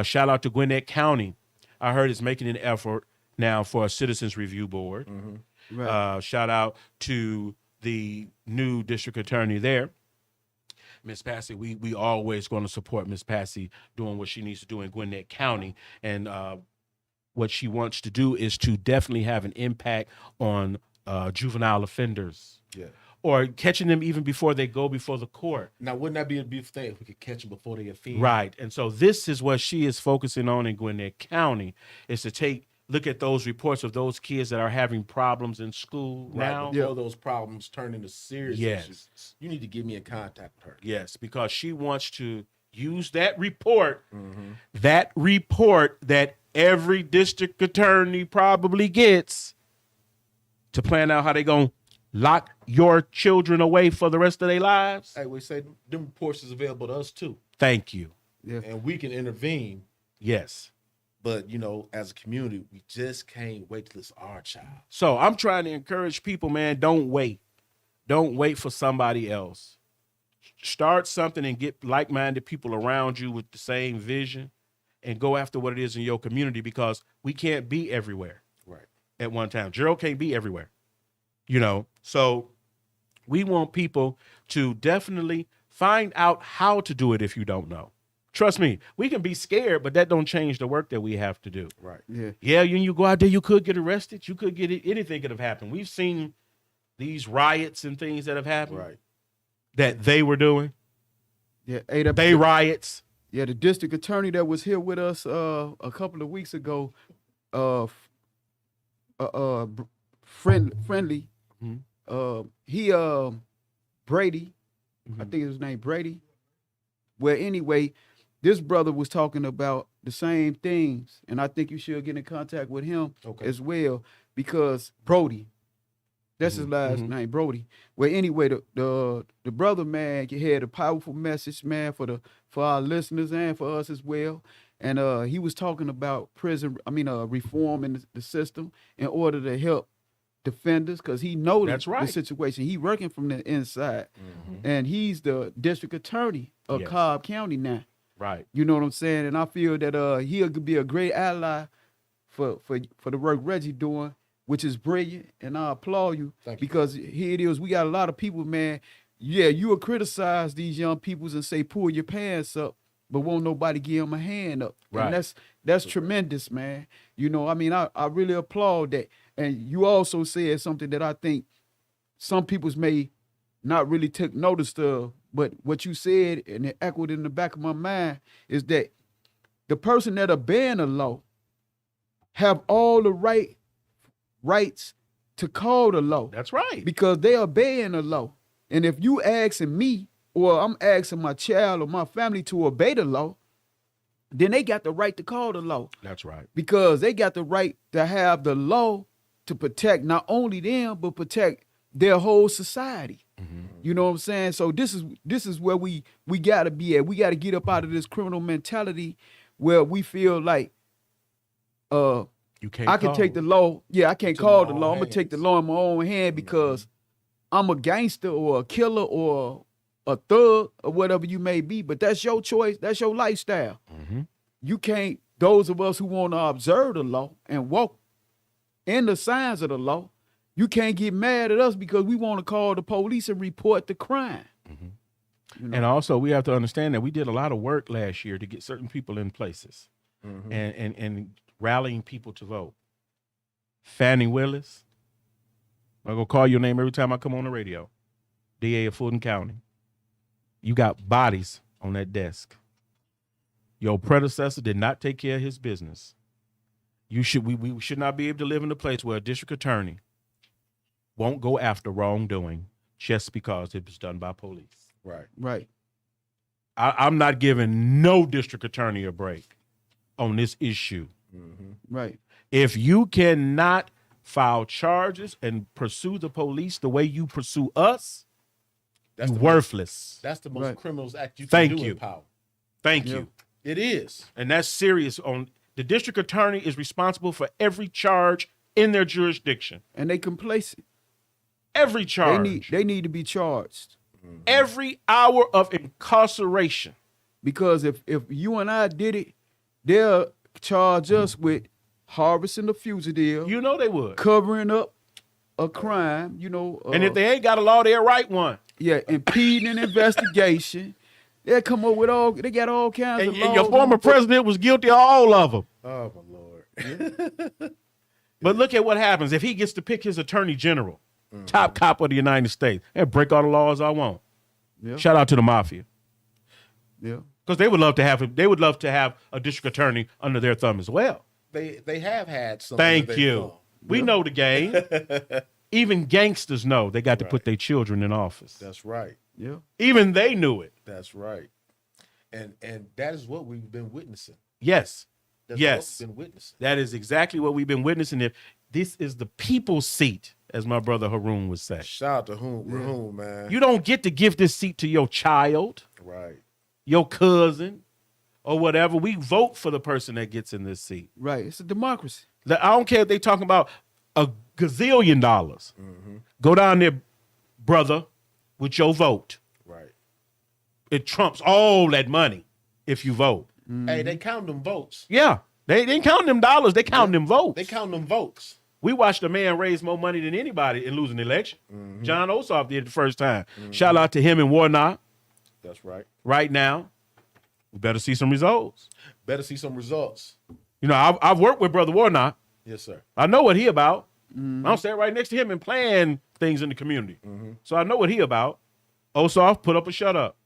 Shout out to Gwinnett County. I heard it's making an effort now for a citizens review board. Mm-hmm. Right. Shout out to the new district attorney there, Miss Passy. We always going to support Miss Passy doing what she needs to do in Gwinnett County. And what she wants to do is to definitely have an impact on juvenile offenders. Yeah. Or catching them even before they go before the court. Now, wouldn't that be a beautiful thing if we could catch them before they offend? Right. And so this is what she is focusing on in Gwinnett County, is to look at those reports of those kids that are having problems in school Right. now. Before those problems turn into serious Yes. issues. You need to get me in contact with her. Yes, because she wants to use that report, Mm-hmm. that every district attorney probably gets, to plan out how they're going to lock your children away for the rest of their lives. Hey, we say them reports is available to us too. Thank you. Yeah. And we can intervene. Yes. But, as a community, we just can't wait till it's our child. So I'm trying to encourage people, man, don't wait. Don't wait for somebody else. Start something and get like-minded people around you with the same vision and go after what it is in your community, because we can't be everywhere Right. at one time. Gerald can't be everywhere, So we want people to definitely find out how to do it if you don't know. Trust me, we can be scared, but that don't change the work that we have to do. Right. Yeah. Yeah, you go out there, you could get arrested. You could get anything could have happened. We've seen these riots and things that have happened Right. that they were doing. Yeah. They riots. Yeah, the district attorney that was here with us a couple of weeks ago, friendly. Mhm. He Brady, I Mhm. think his name Brady. Well, anyway, this brother was talking about the same things, and I think you should get in contact with him Okay. as well, because Brody, that's his last Mhm. name, Brody. Well, anyway, the brother, man, he had a powerful message, man, for our listeners and for us as well. And he was talking about reform in the system in order to help defenders, because he knows That's the right. situation. He working from the inside, Mhm. and he's the district attorney of Yes. Cobb County now. Right. You know what I'm saying? And I feel that he could be a great ally for the work Reggie doing, which is brilliant, and I applaud you. Thank you. Because here it is, we got a lot of people, man. Yeah, you will criticize these young peoples and say pull your pants up, but won't nobody give them a hand up. Right. And that's tremendous, man. You know, I mean, I really applaud that. And you also said something that I think some peoples may not really took notice of, but what you said, and it echoed in the back of my mind, is that the person that obeying the law have all the rights to call the law, That's right. because they obeying the law. And if you asking me, or I'm asking my child or my family to obey the law, then they got the right to call the law, That's right. because they got the right to have the law to protect not only them, but protect their whole society. You know what I'm saying? So this is where we gotta be at. We gotta get up out of this criminal mentality where we feel like You can't. I can take the law. Yeah, I can't Into call my the own law. I'm gonna take the hands. law in my own hand because I'm a gangster or a killer or a thug or whatever you may be. But that's your choice. That's your lifestyle. Mhm. You can't. Those of us who want to observe the law and walk in the signs of the law, you can't get mad at us because we want to call the police and report the crime. You know? And also, we have to understand that we did a lot of work last year to get certain people in places Mhm. and rallying people to vote. Fannie Willis, I'm going to call your name every time I come on the radio. DA of Fulton County. You got bodies on that desk. Your predecessor did not take care of his business. We should not be able to live in a place where a district attorney won't go after wrongdoing just because it was done by police. Right. Right. I'm not giving no district attorney a break on this issue. Mhm. Right. If you cannot file charges and pursue the police the way you pursue us, That's you're the worthless. That's the most Right. criminals act you can Thank do you. in power. Thank Yeah. you. It is. And that's serious. On the district attorney is responsible for every charge in their jurisdiction. And they complacent. Every charge. They need to be charged. Every hour of incarceration. Because if you and I did it, they'll charge us with harvesting the fugitive, You know they would. covering up a crime, you know. And if they ain't got a law, they'll write one. yeah, impeding an investigation. They'll come up with they got all kinds And of your laws. former president was guilty of all of them. Oh my Lord. But look at what happens if he gets to pick his attorney general, top cop of the United States, and break all the laws I want. Yeah. Shout out to the mafia, Yeah. because they would love to have him. They would love to have a district attorney under their thumb as well. They have had some. Thank you. We know the game. Even gangsters know they got to put their children in office. That's right. Yeah. Even they knew it. That's right. And that is what we've been witnessing. Yes. That's Yes. what we've been witnessing. That is exactly what we've been witnessing. If this is the people's seat, as my brother Haroon would say, Shout out to whom, man. you don't get to give this seat to your child, Right. your cousin, or whatever. We vote for the person that gets in this seat. Right. It's a democracy. I don't care if they talking about a gazillion dollars. Go down there, brother, with your vote. Right. It trumps all that money if you vote. Hey, they count them votes. Yeah. They ain't counting them dollars. They counting them votes. They count them votes. We watched a man raise more money than anybody in losing the election. John Ossoff did it the first time. Shout out to him and Warnock That's right. right now. We better see some results. Better see some results. You know, I've worked with Brother Warnock. Yes, sir. I know what he about. I don't stand right next to him and plan things in the community. So I know what he about. Ossoff, put up or shut up.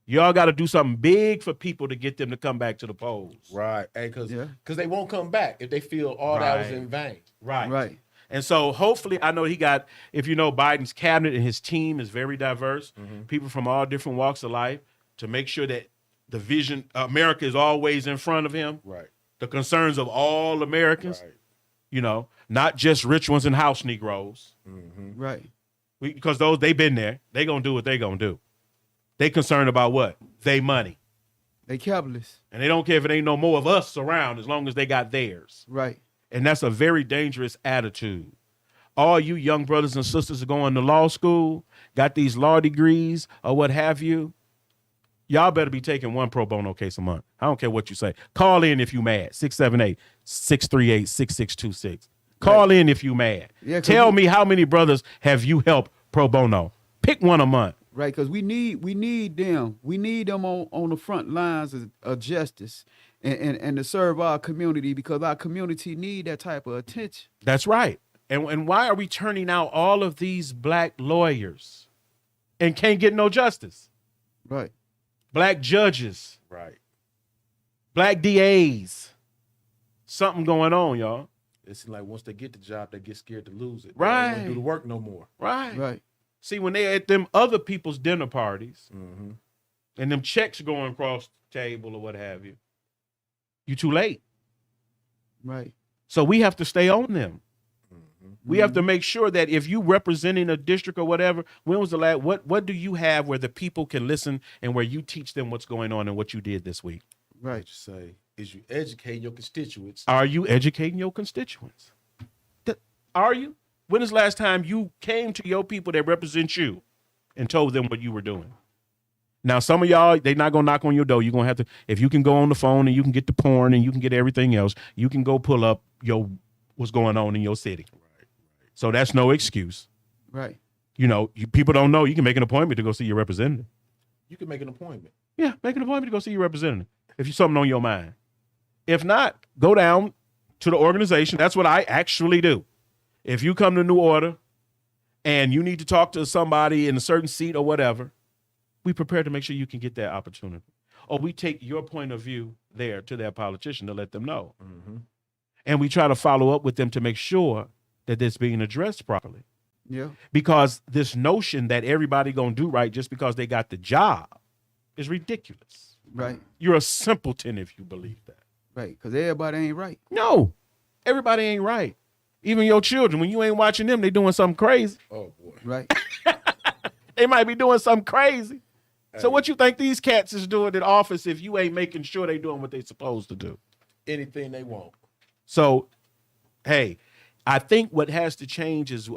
Y'all got to do something big for people to get them to come back to the polls. Right. Hey, because Yeah. they won't come back if they feel all that was Right. in vain. Right. Right. And so hopefully, I know he got, if you know, Biden's cabinet and his team is very diverse, people from all different walks of life, to make sure that the vision, America is always in front of him. Right. The concerns of all Americans, Right. you know, not just rich ones and house Negroes. Right. Because those, they been there. They going to do what they going to do. They concerned about what? They money. They capitalists. And they don't care if it ain't no more of us around as long as they got theirs. Right. And that's a very dangerous attitude. All you young brothers and sisters are going to law school, got these law degrees or what have you, y'all better be taking one pro bono case a month. I don't care what you say. Call in if you mad. 678-638-6626. Call in if you mad. Yeah, 'cause Tell me how many brothers have you helped pro bono. Pick one a month. Right, because we need them. We need them on the front lines of justice and to serve our community, because our community need that type of attention. That's right. And why are we turning out all of these black lawyers and can't get no justice? Right. Black judges, Right. black DAs. Something going on, y'all. It seems like once they get the job, they get scared to lose it. They Right. don't want to do the work no more. Right. Right. See, when they at them other people's dinner parties Mm-hmm. and them checks going across the table or what have you, you too late. Right. So we have to stay on them. Mm-hmm. We have to make sure that if you representing a district or whatever, when was the last, what do you have where the people can listen and where you teach them what's going on and what you did this week? Right. What you say is you educate your constituents. Are you educating your constituents? Are you? When is the last time you came to your people that represent you and told them what you were doing? Now, some of y'all, they're not going to knock on your door. You're going to have to, if you can go on the phone and you can get the porn and you can get everything else, you can go pull up what's going on in your city. Right. So that's no excuse. Right. You know, people don't know. You can make an appointment to go see your representative. You can make an appointment. Yeah, make an appointment to go see your representative if you're something on your mind. If not, go down to the organization. That's what I actually do. If you come to New Order and you need to talk to somebody in a certain seat or whatever, we prepare to make sure you can get that opportunity. Or we take your point of view there to that politician to let them know. Mm-hmm. And we try to follow up with them to make sure that it's being addressed properly. Yeah. Because this notion that everybody gonna do right just because they got the job is ridiculous. Right. You're a simpleton if you believe that. Right. Because everybody ain't right. No, everybody ain't right. Even your children, when you ain't watching them, they doing something crazy. Oh boy. Right. They might be doing something crazy. So Hey. what you think these cats is doing in office if you ain't making sure they doing what they supposed to do? Anything they want. So, hey, I think what has to change is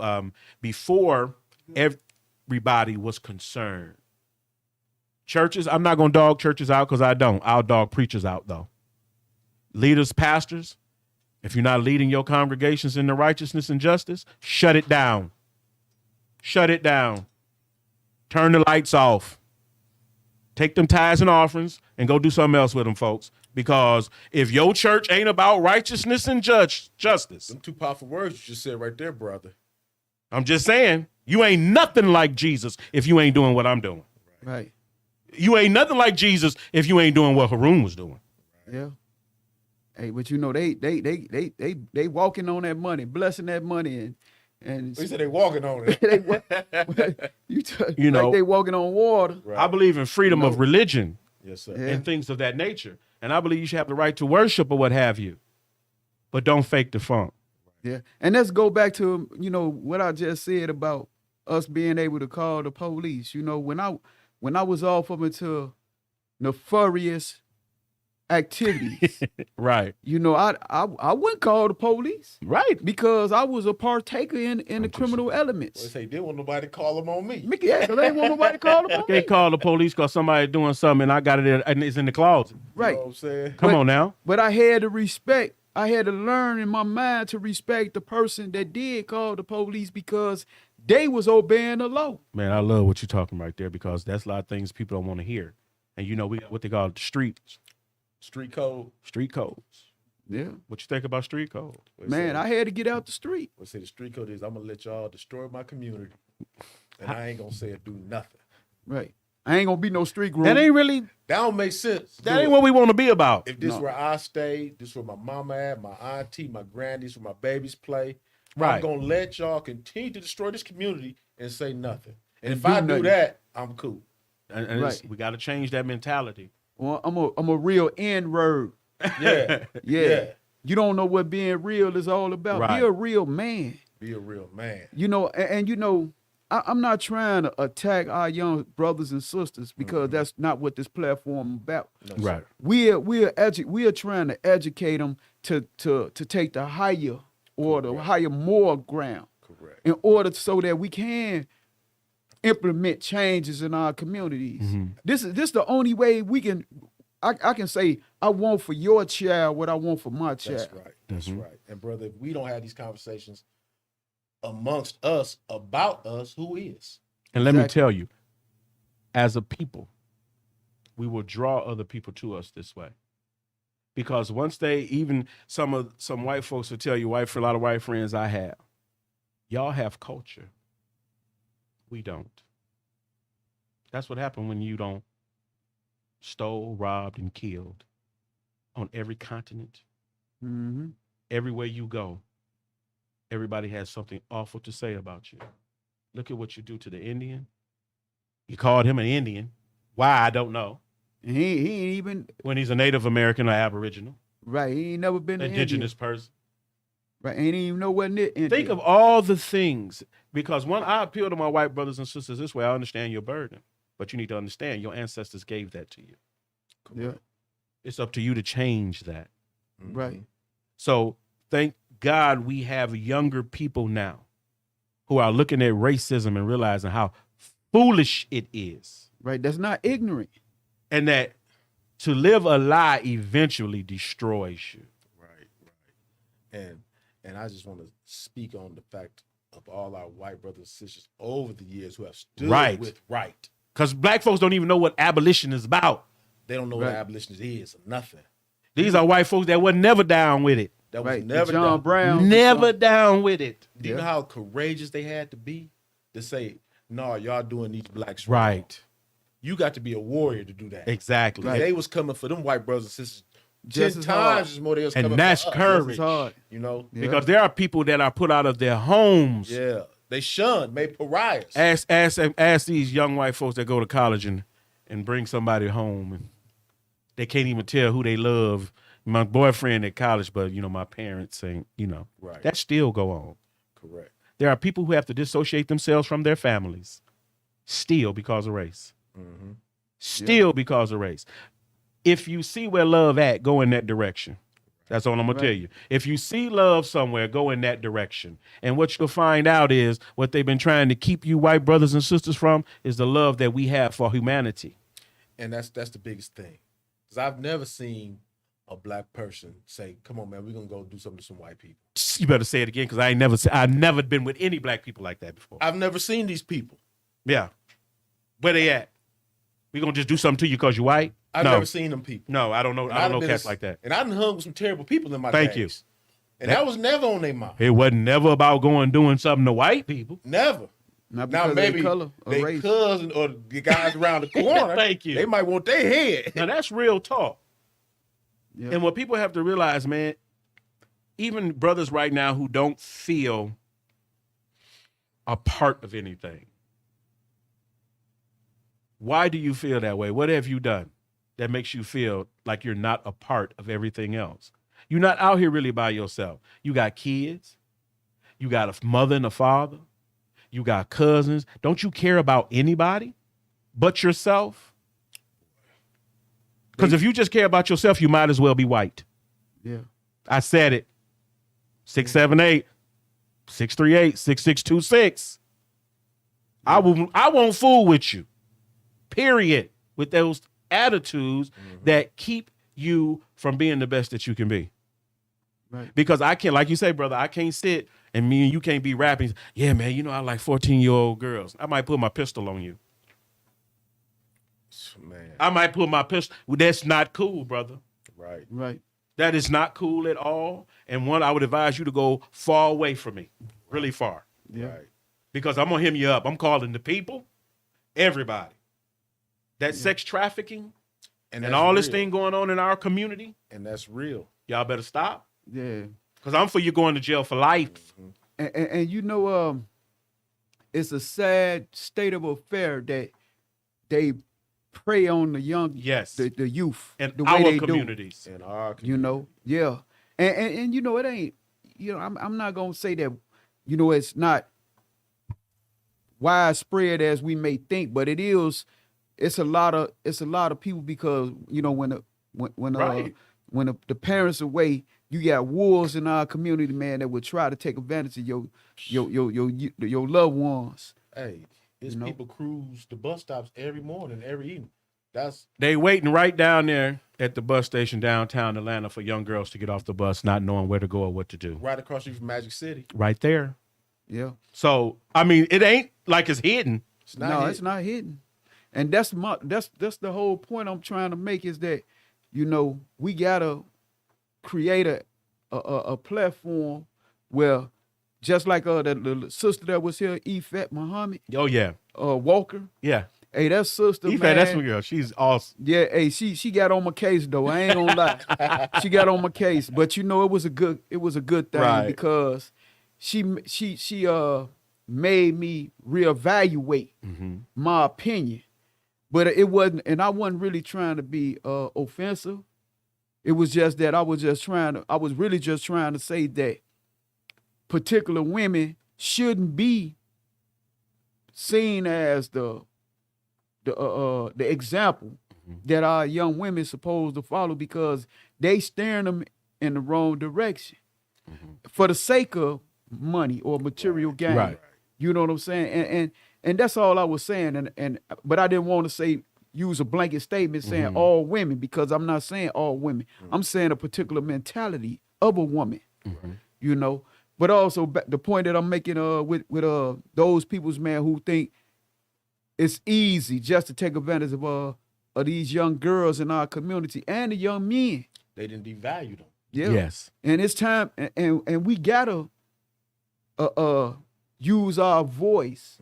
before everybody was concerned. Churches, I'm not going to dog churches out because I don't. I'll dog preachers out, though. Leaders, pastors, if you're not leading your congregations in the righteousness and justice, shut it down. Shut it down. Turn the lights off. Take them tithes and offerings and go do something else with them, folks. Because if your church ain't about righteousness and justice, Them two powerful words you just said right there, brother. I'm just saying, you ain't nothing like Jesus if you ain't doing what I'm doing. Right. You ain't nothing like Jesus if you ain't doing what Harun was doing. Yeah. Hey, but you know they walking on that money, blessing that money, and He said they walking on it. You know, like they walking on water. I believe in freedom of religion Yes, sir. Yeah. and things of that nature. And I believe you should have the right to worship or what have you. But don't fake the funk. Yeah, and let's go back to what I just said about us being able to call the police. You know, when I was off up into nefarious activities, Right. I wouldn't call the police Right. because I was a partaker in the criminal Well, elements. they say they want nobody to call them on me. Yeah, 'cause they ain't want nobody to call the They police. call the police because somebody doing something and I got it in, and it's in the closet. Right. You know what I'm saying? Come But- on now. But I had to respect. I had to learn in my mind to respect the person that did call the police because they was obeying the law. Man, I love what you're talking right there because that's a lot of things people don't want to hear. And you know, we got what they call street Street codes. Yeah. What you think about street code? Man, I had to get out the street. Let's say the street code is I'm gonna let y'all destroy my community, and I ain't gonna say or do nothing. Right. I ain't gonna be no street group. That ain't really, That don't make sense. that ain't what we want to be about. If this No. where I stay, this where my mama at, my auntie, my grandies, where my babies play. Right. I'm gonna let y'all continue to destroy this community and say nothing. And if do I do nothing. that, I'm cool. And Right. we got to change that mentality. Well, I'm a real N-word. Yeah. Yeah. You don't know what being real is all about. Right. Be a real man. Be a real man. You know, and you know, I'm not trying to attack our young brothers and sisters because that's not what this platform about. No, Right. sir. We are trying to educate them to take the higher or the higher moral ground Correct. in order so that we can implement changes in our communities. This is the only way we can. I can say I want for your child what I want for my child. That's right. That's right. And brother, if we don't have these conversations amongst us about us, who is? And let me Exactly. tell you, as a people, we will draw other people to us this way. Because once they, even some white folks will tell you, a lot of white friends I have, y'all have culture. We don't. That's what happened when you don't stole, robbed, and killed on every continent. Mm-hmm. Everywhere you go, everybody has something awful to say about you. Look at what you do to the Indian. You called him an Indian. Why, I don't know. And he ain't even When he's a Native American or Aboriginal, right. He ain't never been to indigenous India. person. Right. Ain't even know what India. Think of all the things, because when I appeal to my white brothers and sisters this way, I understand your burden, but you need to understand your ancestors gave that to you. Yeah. It's up to you to change that. Right. So thank God we have younger people now who are looking at racism and realizing how foolish it is. Right. That's not ignorant. And that to live a lie eventually destroys you. Right. And I just want to speak on the fact of all our white brothers and sisters over the years who have stood Right. with right. Because black folks don't even know what abolition is about. They don't know what Right. abolitionist is or nothing. These are white folks that were never down with it. That was Right. never John done. Brown. Never down with it. Do you know Yeah. how courageous they had to be to say, no, y'all doing these blacks wrong. Right. You got to be a warrior to do that. Exactly. Right. They was coming for them white brothers and sisters Just 10 as times hard. as more they was And coming that's for us. courage. It's hard. You know? Yeah. Because there are people that are put out of their homes. Yeah. They shunned, made pariahs. Ask these young white folks that go to college and bring somebody home and they can't even tell who they love. My boyfriend at college, but you know, my parents ain't, you know. Right. That still go on. Correct. There are people who have to dissociate themselves from their families still because of race. Mm-hmm. Still because of race. If you see where love at, go in that direction. That's all I'm gonna tell you. If you see love somewhere, go in that direction. And what you'll find out is what they've been trying to keep you white brothers and sisters from is the love that we have for humanity. And that's the biggest thing. Because I've never seen a black person say, come on, man, we're going to go do something to some white people. You better say it again, because I've never been with any black people like that before. I've never seen these people. Yeah. Where they at? We gonna just do something to you because you white? I've No. never seen them people. No, I don't know. And I don't know been cats a- like that. And I done hung with some terrible people in my Thank days. you. And that was never on their mind. It wasn't never about going doing something to white people. Never. Not Now because maybe of their color or they race. cousin or the guys around the corner, Thank you. they might want their head. Now that's real talk. Yeah. And what people have to realize, man, even brothers right now who don't feel a part of anything. Why do you feel that way? What have you done that makes you feel like you're not a part of everything else? You're not out here really by yourself. You got kids. You got a mother and a father. You got cousins. Don't you care about anybody but yourself? Because if you just care about yourself, you might as well be white. Yeah. I said it. 678 638 6626. I won't fool with you. Period. With those attitudes that keep you from being the best that you can be. Right. Because I can't, like you say, brother, I can't sit and me and you can't be rapping. Yeah, man, you know I like 14-year-old girls. I might put my pistol on you. Man, I might pull my pistol. Well, that's not cool, brother. right. Right. That is not cool at all. And one, I would advise you to go far away from me, really far, Yeah. Right. because I'm gonna hem you up. I'm calling the people, everybody. That sex trafficking and that's all this real. thing going on in our community, And that's real. y'all better stop. Yeah. Because I'm for you going to jail for life. And you know, it's a sad state of affair that they prey on the young, Yes. the youth, In the way our they communities. In our do. You know, yeah, and you know, it ain't. You know, I'm not gonna say that. You know, it's not widespread as we may think, but it is. It's a lot of people because you know when Right. when the parents away, you got wolves in our community, man, that would try to take advantage of your loved ones. Hey, it's You know? people cruise the bus stops every morning, every evening. That's They waiting right down there at the bus station downtown Atlanta for young girls to get off the bus, not knowing where to go or what to do. right across the street from Magic City. Right there. Yeah. So, I mean, it ain't like it's hidden. It's not No, hidden. it's not hidden. And that's the whole point I'm trying to make is that, you know, we gotta create a platform where just like the sister that was here, Ifet Muhammad, Oh, yeah. Walker. Yeah. Hey, that sister, Ife, man. that's my girl. She's awesome. Yeah, hey, she got on my case though. I ain't gonna lie. She got on my case. But you know, it was a good thing Right. because she made me reevaluate my opinion. But it wasn't, and I wasn't really trying to be offensive. It was just that I was really just trying to say that particular women shouldn't be seen as the example that our young women supposed to follow because they steering them in the wrong direction for the sake of money or material gain. Right. You know what I'm saying? And that's all I was saying. But I didn't want to say use a blanket statement saying all women because I'm not saying all women. I'm saying a particular mentality of a woman. You know. But also the point that I'm making with those people's man who think it's easy just to take advantage of these young girls in our community and the young men. They didn't devalue them. Yeah. Yes. And it's time and we gotta use our voice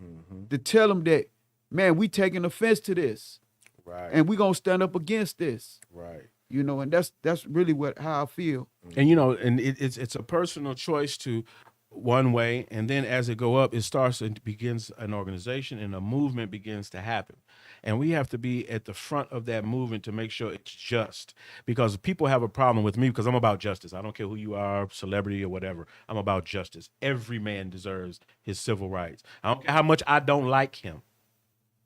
to tell them that, man, we taking offense to this. Right. And we gonna stand up against this. Right. You know, and that's really how I feel. And, you know, and it's a personal choice to one way. And then as it go up, it starts and begins an organization and a movement begins to happen. And we have to be at the front of that movement to make sure it's just. Because people have a problem with me because I'm about justice. I don't care who you are, celebrity or whatever. I'm about justice. Every man deserves his civil rights. I don't care how much I don't like him.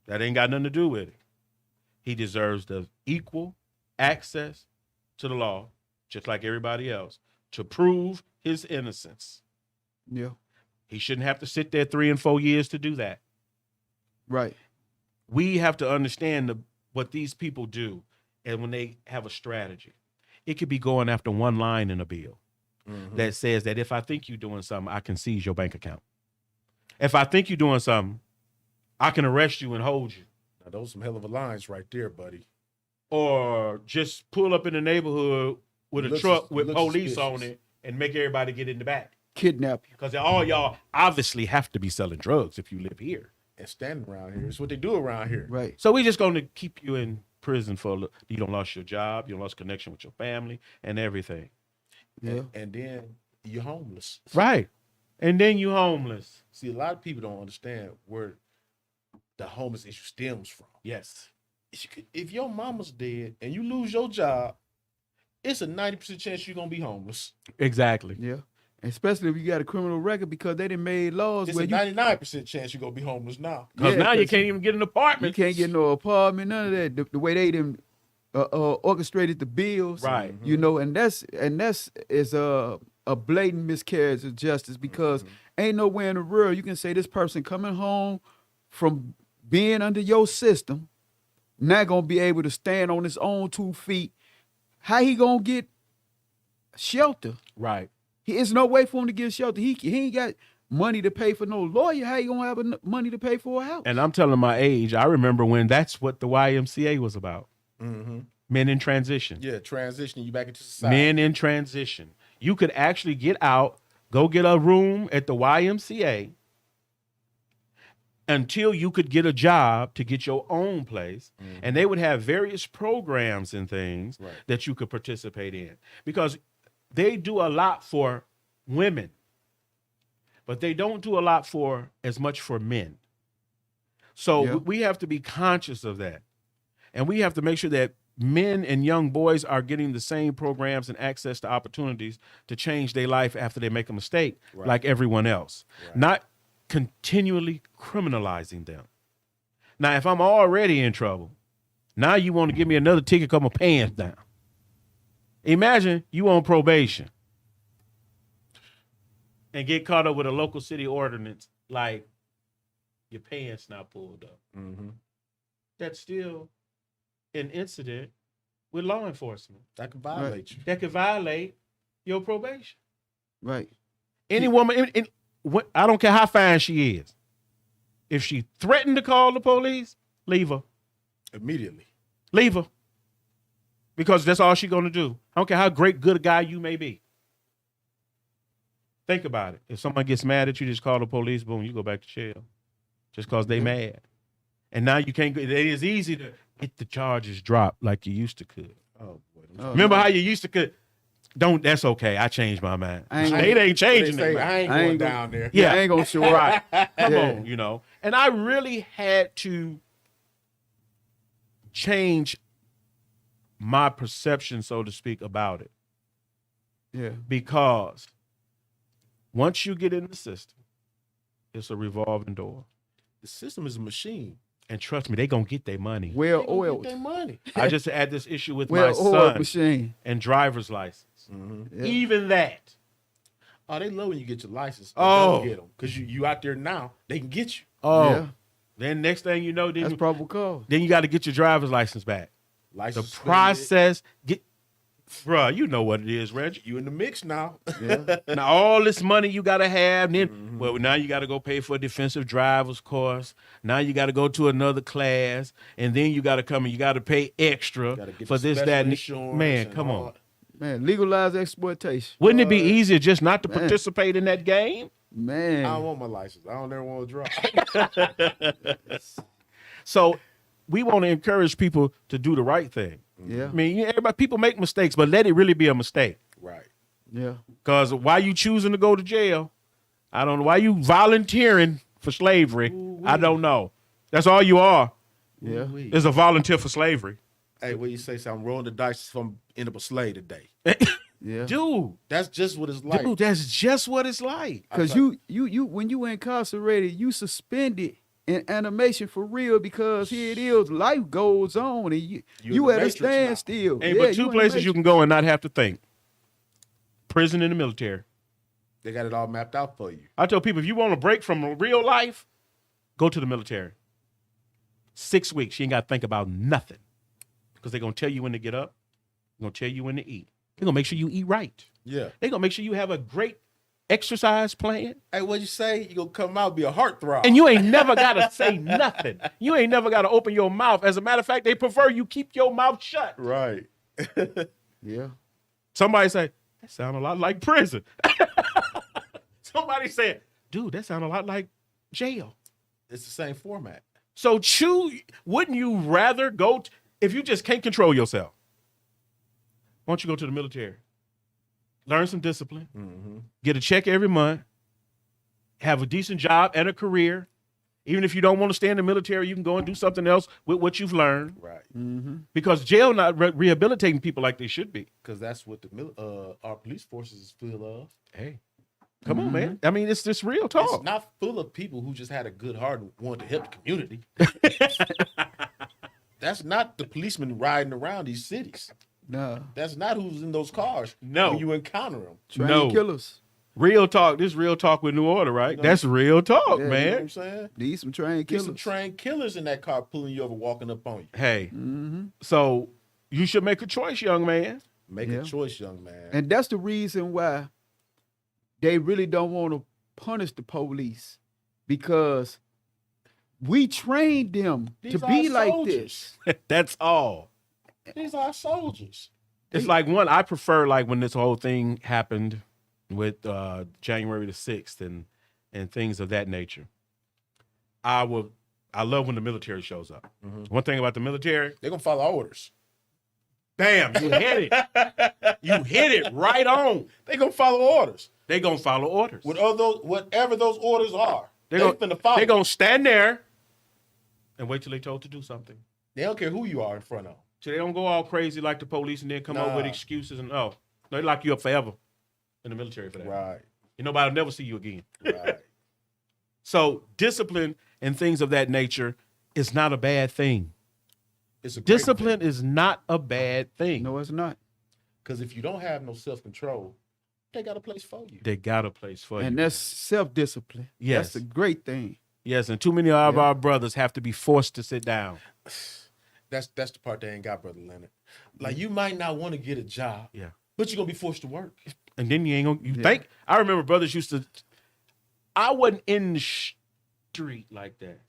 That ain't got nothing to do with it. He deserves the equal access to the law, just like everybody else, to prove his innocence. Yeah. He shouldn't have to sit there 3 and 4 years to do that. Right. We have to understand what these people do, and when they have a strategy, it could be going after one line in a bill that says that if I think you're doing something, I can seize your bank account. If I think you're doing something, I can arrest you and hold you. Now those are some hell of a lines right there, buddy. Or just pull up in the neighborhood with a Looks- truck with looks police suspicious. on it and make everybody get in the back. Kidnap you. Because all y'all obviously have to be selling drugs if you live here. And standing around here. It's what they do around here. Right. So we just going to keep you in prison for you don't lost your job, you lost connection with your family and everything. Yeah. And then you're homeless. Right. And then you homeless. See, a lot of people don't understand where the homeless issue stems from. Yes. If your mama's dead and you lose your job, it's a 90% chance you're gonna be homeless. Exactly. Yeah. Especially if you got a criminal record because they done made laws It's where a you 99% chance you're gonna be homeless now. Because Yeah, now you 'cause can't even get an apartment. you can't get no apartment, none of that. The way they done orchestrated the bills, Right. You know, and that's is a blatant miscarriage of justice because ain't nowhere in the world you can say this person coming home from being under your system not gonna be able to stand on his own 2 feet. How he gonna get shelter? Right. It's no way for him to get shelter. He ain't got money to pay for no lawyer, how you gonna have money to pay for a house? And I'm telling my age. I remember when that's what the YMCA was about. Mm-hmm. Men in transition. Yeah, transitioning you back into society. Men in transition. You could actually get out, go get a room at the YMCA until you could get a job to get your own place. Mhm. And they would have various programs and things Right. that you could participate in, because they do a lot for women, but they don't do a lot for as much for men. So Yeah. we have to be conscious of that. And we have to make sure that men and young boys are getting the same programs and access to opportunities to change their life after they make a mistake, Right. like everyone else. Right. Not continually criminalizing them. Now, if I'm already in trouble, now you want to give me another ticket, cut my pants down. Imagine you on probation and get caught up with a local city ordinance like your pants not pulled up. Mm-hmm. That's still an incident with law enforcement That could violate you. that could violate your probation. Right. Any woman, I don't care how fine she is, if she threatened to call the police, leave her. Immediately. Leave her. Because that's all she's going to do. I don't care how good a guy you may be. Think about it. If someone gets mad at you, just call the police, boom, you go back to jail. Just because they mad. And now you can't, it is easy to get the charges dropped like you used to could. Oh boy. Oh, Remember no. how you used to could? That's okay. I changed my mind. I ain't- They ain't changing They it. say, I ain't I going ain't gonna- down there. Yeah. I ain't gonna show up. Right. Come Yeah. on, you know. And I really had to change my perception, so to speak, about it. Yeah. Because once you get in the system, it's a revolving door. The system is a machine. And trust me, they going to get their money. Well They gonna get oiled. their money. I just had this issue with Well my oiled son machine. and driver's license. Mm-hmm. Yeah. Even that. Oh, they love when you get your license. Oh. Don't get them because you out there now. They can get you. Oh, Yeah. then next thing you know, That's then, probable cause. then you got to get your driver's license back. The License suspended. process, bruh, you know what it is, Reg. You in the mix now. Yeah. Now all this money you gotta have, then Mhm. well now you gotta go pay for a defensive driver's course. Now you gotta go to another class, and then you gotta come and you gotta pay extra Gotta get for the this, special that, and insurance man, and come all on. Man, legalize exploitation. Wouldn't it be easier just not to Man. participate in that game? Man. I don't want my license. I don't ever want to drive. So we want to encourage people to do the right thing. Yeah. I mean, people make mistakes, but let it really be a mistake. Right. Yeah. Because why you choosing to go to jail? I don't know. Why you volunteering for slavery? Ooh-wee. I don't know. That's all you are. Yeah. Ooh-wee. Is a volunteer for slavery. Hey, what you say? So I'm rolling the dice if I'm end up a slave today. Yeah. Dude, That's just what it's like. dude, that's just what it's like. Cause I thought- you when you incarcerated, you suspended in animation for real because here it is, life goes on and you You in the at a Matrix now. standstill. Ain't Yeah, but two you in the places you Matrix. can go and not have to think. Prison and the military. They got it all mapped out for you. I tell people, if you want a break from real life, go to the military. 6 weeks, you ain't got to think about nothing. Because they're going to tell you when to get up. They're going to tell you when to eat. They're going to make sure you eat right. Yeah. They're going to make sure you have a great exercise plan. Hey, what you say? You gonna come out be a heartthrob. And you ain't never got to say nothing. You ain't never got to open your mouth. As a matter of fact, they prefer you keep your mouth shut. right. Yeah. Somebody say, that sound a lot like prison. Somebody said, dude, that sound a lot like jail. It's the same format. So wouldn't you rather go, if you just can't control yourself, why don't you go to the military? Learn some discipline, Mm-hmm. get a check every month, have a decent job and a career. Even if you don't want to stay in the military, you can go and do something else with what you've learned. Right. Mm-hmm. Because jail not rehabilitating people like they should be. Because that's what our police forces is full of. Hey, come on, man. I mean, it's just real talk. It's not full of people who just had a good heart and wanted to help the community. That's not the policemen riding around these cities. Nah. That's not who's in those cars. No. When you encounter them. Train No. killers. Real talk. This is real talk with New Order, right? No. That's real talk, Yeah, You know what man. I'm saying? These some trained There's killers. some trained killers in that car pulling you over, walking up on you. Hey, Mm-hmm. so you should make a choice, young man. Make Yeah. a choice, young man. And that's the reason why they really don't want to punish the police because we trained them These to are be like soldiers. this. That's all. These are soldiers. It's like I prefer like when this whole thing happened with January the 6th and things of that nature. I love when the military shows up. One thing about the military, They're gonna follow orders. bam, you hit it. You hit it right on. They're gonna follow orders. They're going to follow orders. Whatever those orders are, they're gonna follow. They're going to stand there and wait till they told to do something. They don't care who you are in front of. So they don't go all crazy like the police and then come up with Nah. excuses and no, they lock you up forever in the military for that. Right. And nobody will never see you again. Right. So discipline and things of that nature is not a bad thing. It's a Discipline is not a bad thing. No, it's not. because if you don't have no self-control, they got a place for you. They got a place for you. And that's self-discipline. Yes. That's a great thing. Yes, and too many of our brothers have to be forced to sit down. That's the part they ain't got, Brother Leonard. Like you might not want to get a job, Yeah. but you're gonna be forced to work. And then you ain't gonna think. I remember brothers used to. I wasn't in the street like that.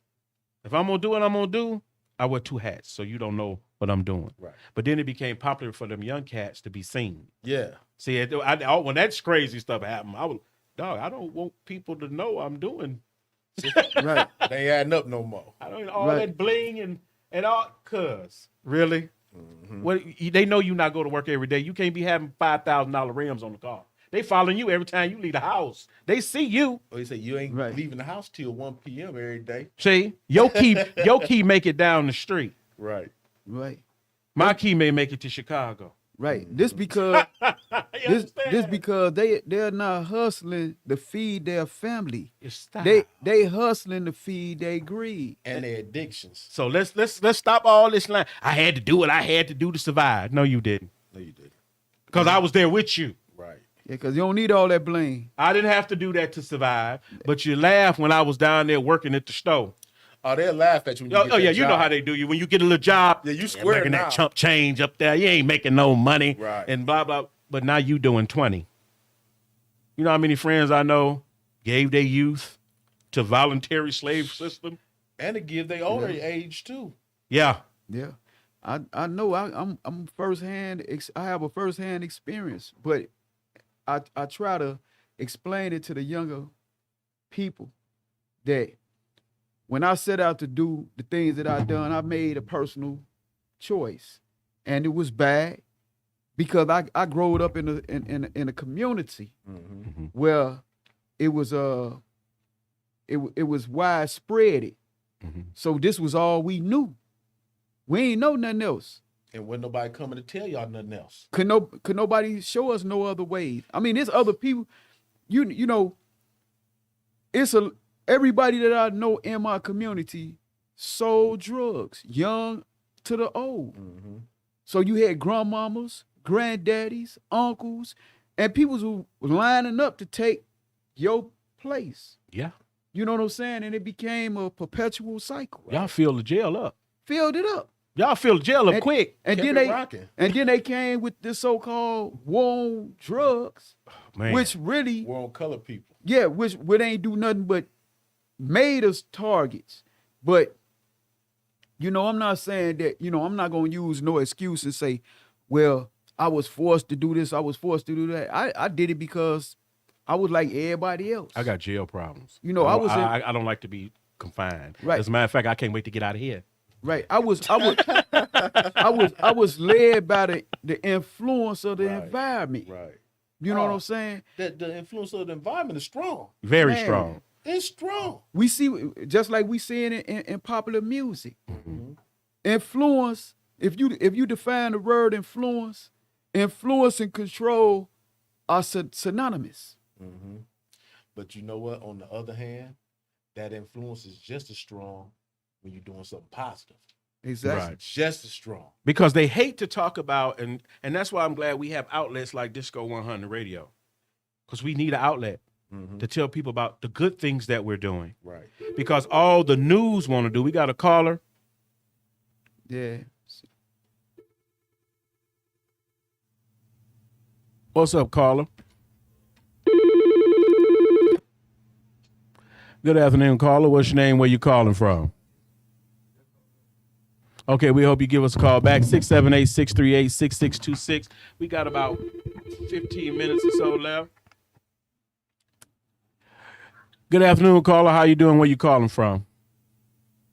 If I'm gonna do what I'm gonna do, I wear two hats, so you don't know what I'm doing. Right. But then it became popular for them young cats to be seen. Yeah. See, when that crazy stuff happened, I was, dog, I don't want people to know I'm doing. Right. They ain't adding up no more. I don't all Right. that bling and all. Cuz really, what they know you not go to work every day. You can't be having $5,000 rims on the car. They following you every time you leave the house. They see you. Or you say you ain't Right. leaving the house till 1 p.m. every day. See, your key make it down the street. Right. Right. My key may make it to Chicago. Right. This because You this understand? because they're not hustling to feed their family. It's style. They hustling to feed their greed. And their addictions. So let's stop all this line. I had to do what I had to do to survive. No, you didn't, No, you did. because I was there with you. Right. Yeah, because you don't need all that blame. I didn't have to do that to survive. But you laugh when I was down there working at the store. Oh, they'll laugh at you when you get Oh that yeah, you know job. how they do you when you get a little job. Yeah, you square making now. that chump change up there. You ain't making no money, Right. And blah blah. But now you doing 20. You know how many friends I know gave their youth to voluntary slave system? And to give their older age too. Yeah, Yeah. I know I'm firsthand. I have a firsthand experience, but I try to explain it to the younger people that when I set out to do the things that I done, I made a personal choice, and it was bad because I growed up in a community where it was it was widespread. So this was all we knew. We ain't know nothing else. And when nobody coming to tell y'all nothing else. Could nobody show us no other ways? I mean, there's other people. You know, everybody that I know in my community sold drugs, young to the old. So you had grandmamas, granddaddies, uncles, and people who were lining up to take your place. yeah. You know what I'm saying? And it became a perpetual cycle. Y'all fill the jail up. Filled it up. Y'all fill the jail up And- quick. And Kept then it they rocking. and then they came with this so-called war on drugs, Man. which really, We're on color people. yeah, which ain't do nothing but made us targets. But I'm not saying that, I'm not gonna use no excuse and say, well, I was forced to do this, I was forced to do that. I did it because I was like everybody else. I got jail problems. I was in- I don't like to be confined. Right. As a matter of fact, I can't wait to get out of here. Right. I was led by the influence of the Right. environment. Right. You know what I'm saying? The influence of the environment is strong. Very Man. strong. It's strong. We see just like we see it in popular music. Influence, if you define the word influence and control are synonymous. But you know what? On the other hand, that influence is just as strong when you're doing something positive. Exactly. Right. Just as strong. Because they hate to talk about, and that's why I'm glad we have outlets like DISCO100 Radio. Because we need an outlet to tell people about the good things that we're doing. Right. Because all the news want to do, we got a caller. Yeah. What's up, caller? Good afternoon, caller. What's your name? Where you calling from? Okay, we hope you give us a call back. 678-638-6626. We got about 15 minutes or so left. Good afternoon, caller. How you doing? Where you calling from?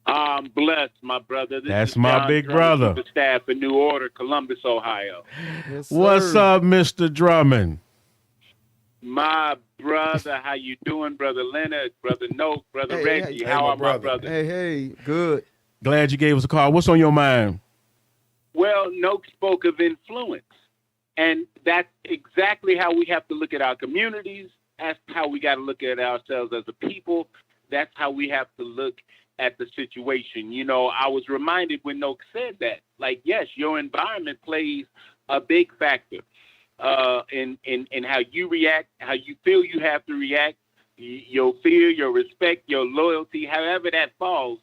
I'm blessed, my brother. This That's is my John big Drummond, brother. Chief of Staff in New Order, Columbus, Ohio. Yes, sir. What's up, Mr. Drummond? My brother, how you doing, Brother Leonard, Brother Note, Brother Hey, Reggie? hey, How my are my brother. brothers? Hey, good. Glad you gave us a call. What's on your mind? Well, Note spoke of influence, and that's exactly how we have to look at our communities. That's how we got to look at ourselves as a people. That's how we have to look at the situation. You know, I was reminded when Noak said that, like, yes, your environment plays a big factor in how you react, how you feel you have to react, your fear, your respect, your loyalty, however that falls,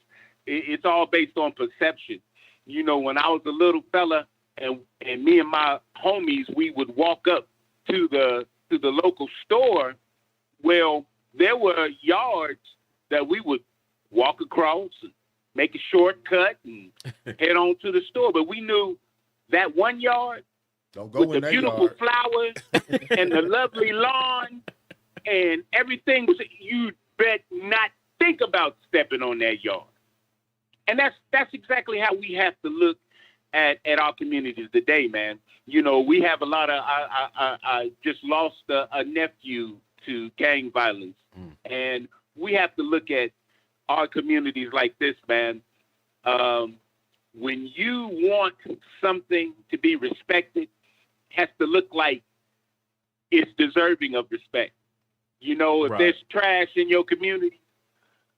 it's all based on perception. You know, when I was a little fella and me and my homies, we would walk up to the local store. Well, there were yards that we would walk across and make a shortcut and head on to the store. But we knew that one yard Don't go with in the that beautiful yard. flowers and the lovely lawn and everything was, you bet not think about stepping on that yard. And that's exactly how we have to look at our communities today, man. You know, we have a lot of, I just lost a nephew to gang violence. And we have to look at our communities like this, man. When you want something to be respected, it has to look like it's deserving of respect. You know, if Right. there's trash in your community,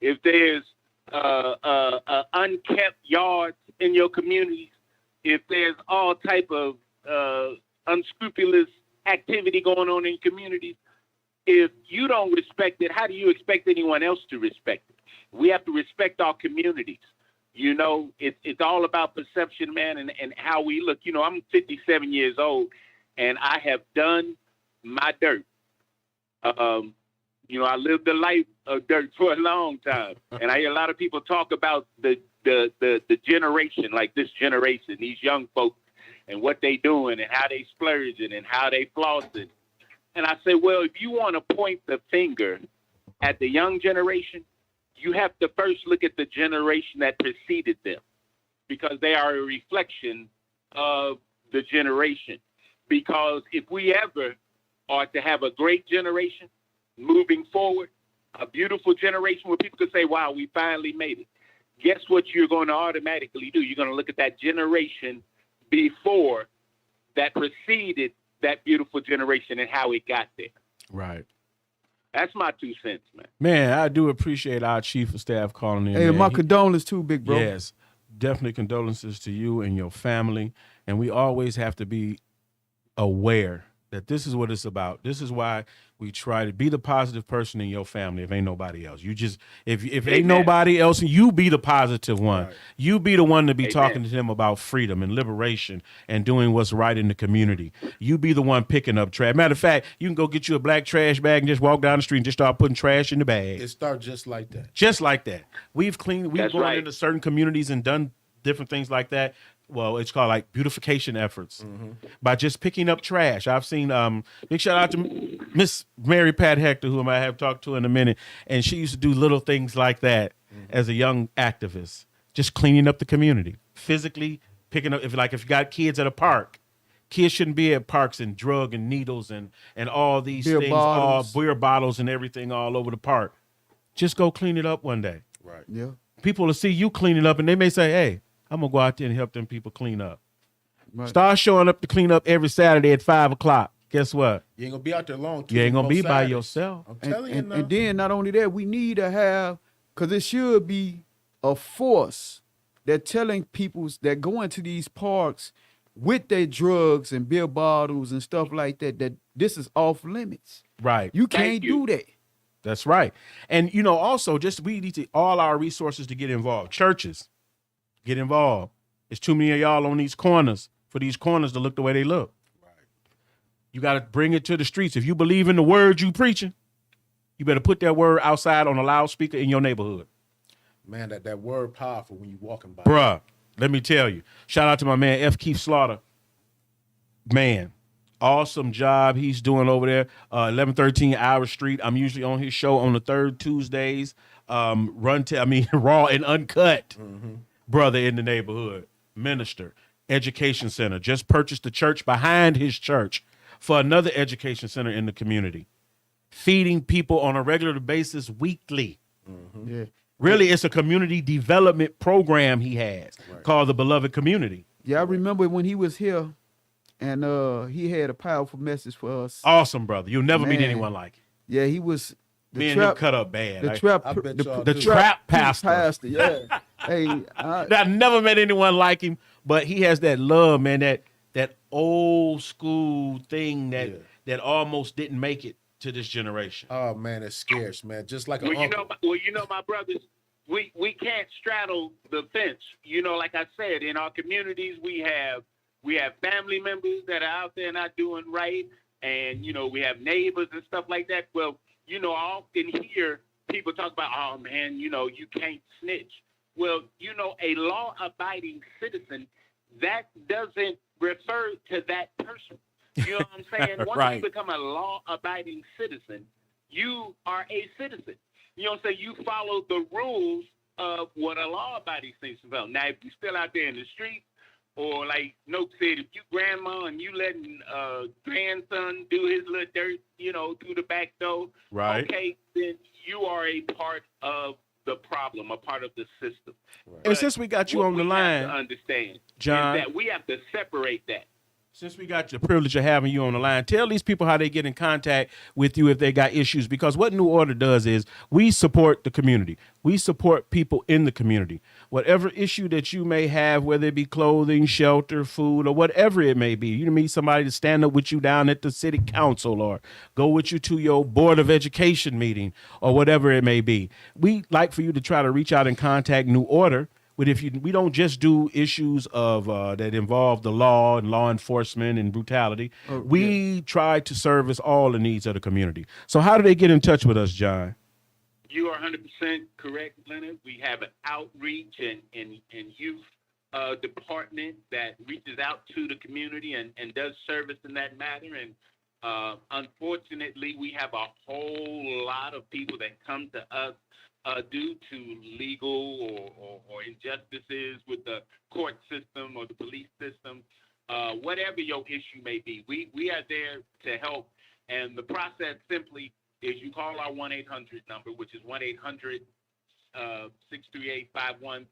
if there's unkept yards in your communities, if there's all type of unscrupulous activity going on in communities, if you don't respect it, how do you expect anyone else to respect it? We have to respect our communities. You know, it's all about perception, man, and how we look. You know, I'm 57 years old, and I have done my dirt. You know, I lived a life of dirt for a long time, and I hear a lot of people talk about the generation, like this generation, these young folks, and what they doing, and how they splurging, and how they flossing. And I say, well, if you want to point the finger at the young generation, you have to first look at the generation that preceded them, because they are a reflection of the generation. Because if we ever are to have a great generation moving forward, a beautiful generation where people can say, wow, we finally made it, guess what you're going to automatically do? You're going to look at that generation before that preceded that beautiful generation and how it got there. Right. That's my 2 cents, man. Man, I do appreciate our chief of staff calling in. Hey, man. my He- condolences too, big bro. Yes, definitely condolences to you and your family. And we always have to be aware that this is what it's about. This is why we try to be the positive person in your family if ain't nobody else. You just, if ain't Amen. nobody else, you be the positive one. Right. You be the one to be Amen. talking to them about freedom and liberation and doing what's right in the community. You be the one picking up trash. Matter of fact, you can go get you a black trash bag and just walk down the street and just start putting trash in the bag. It starts just like that. Just like that. We've gone That's right. into certain communities and done different things like that. Well, it's called like beautification efforts by just picking up trash. I've seen big shout out to Miss Mary Pat Hector, who I might have talked to in a minute, and she used to do little things like that as a young activist, just cleaning up the community, physically picking up. If you got kids at a park, kids shouldn't be at parks and drug and needles and all these Beer things, bottles. all beer bottles and everything all over the park. Just go clean it up one day. Right. Yeah. People will see you cleaning up and they may say, hey, I'm going to go out there and help them people clean up. Right. Start showing up to clean up every Saturday at 5 o'clock. Guess what? You ain't gonna be out there long. You ain't going to be by Saturdays. yourself. I'm And, telling you and, now. and then not only that, we need to have, because it should be a force that telling people that go into these parks with their drugs and beer bottles and stuff like that, that this is off limits. Right. You Thank can't you. do that. That's right. And, you know, also just we need to all our resources to get involved. Churches, get involved. There's too many of y'all on these corners for these corners to look the way they look. Right. You got to bring it to the streets. If you believe in the word you preaching, You better put that word outside on a loudspeaker in your neighborhood. Man, that word powerful when you walking by. Bruh, let me tell you. Shout out to my man, F. Keith Slaughter. Man, awesome job he's doing over there. 1113 Irish Street. I'm usually on his show on the third Tuesdays. Raw and uncut. Brother in the neighborhood. Minister. Education center. Just purchased the church behind his church for another education center in the community. Feeding people on a regular basis weekly. Yeah. Really, it's a community development program he has called the Beloved Community. Yeah, I remember when he was here, and he had a powerful message for us. Awesome, brother. You'll never meet Man. anyone like it. Yeah, he was Me and him cut up bad. the Like, trap, I bet y'all the do. trap pastor. Yeah. Hey, I never met anyone like him, but he has that love, man, that old school thing that almost didn't make it to this generation. Oh man, it's scarce, man. Just like an Well, uncle. my brothers, we can't straddle the fence. You know, like I said, in our communities, we have family members that are out there not doing right, and we have neighbors and stuff like that. Well, I often hear people talk about, oh man, you can't snitch. Well, a law-abiding citizen, that doesn't refer to that person. You know what I'm saying? Once Right. you become a law-abiding citizen, you are a citizen. You know what I'm saying? You follow the rules of what a law-abiding citizen is about. Now, if you're still out there in the street, or like Note said, if you grandma and you letting grandson do his little dirt, through the back door, Right. okay, then you are a part of the problem, a part of the system. Right. And since we got you What on the we line, have to understand John, is that we have to separate that. since we got the privilege of having you on the line, tell these people how they get in contact with you if they got issues. Because what New Order does is we support the community. We support people in the community. Whatever issue that you may have, whether it be clothing, shelter, food, or whatever it may be, you need somebody to stand up with you down at the city council or go with you to your board of education meeting or whatever it may be. We like for you to try to reach out and contact New Order. But we don't just do issues of that involve the law and law enforcement and brutality. We try to service all the needs of the community. So how do they get in touch with us, John? You are 100% correct, Leonard. We have an outreach and youth department that reaches out to the community and does service in that matter. And unfortunately, we have a whole lot of people that come to us due to legal or injustices with the court system or the police system, whatever your issue may be, we are there to help. And the process simply is you call our 1-800 number, which is 1-800-638-51.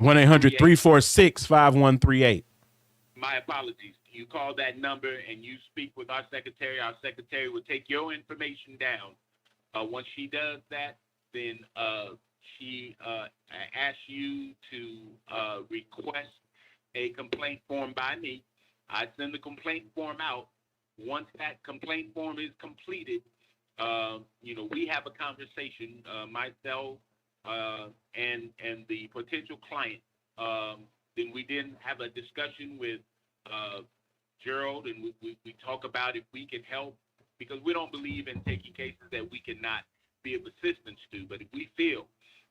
1-800-346-5138. My apologies. You call that number and you speak with our secretary. Our secretary will take your information down. Once she does that, then she asks you to request a complaint form by me. I send the complaint form out. Once that complaint form is completed, we have a conversation, myself and the potential client. Then we have a discussion with Gerald, and we talk about if we can help, because we don't believe in taking cases that we cannot be of assistance to. But if we feel,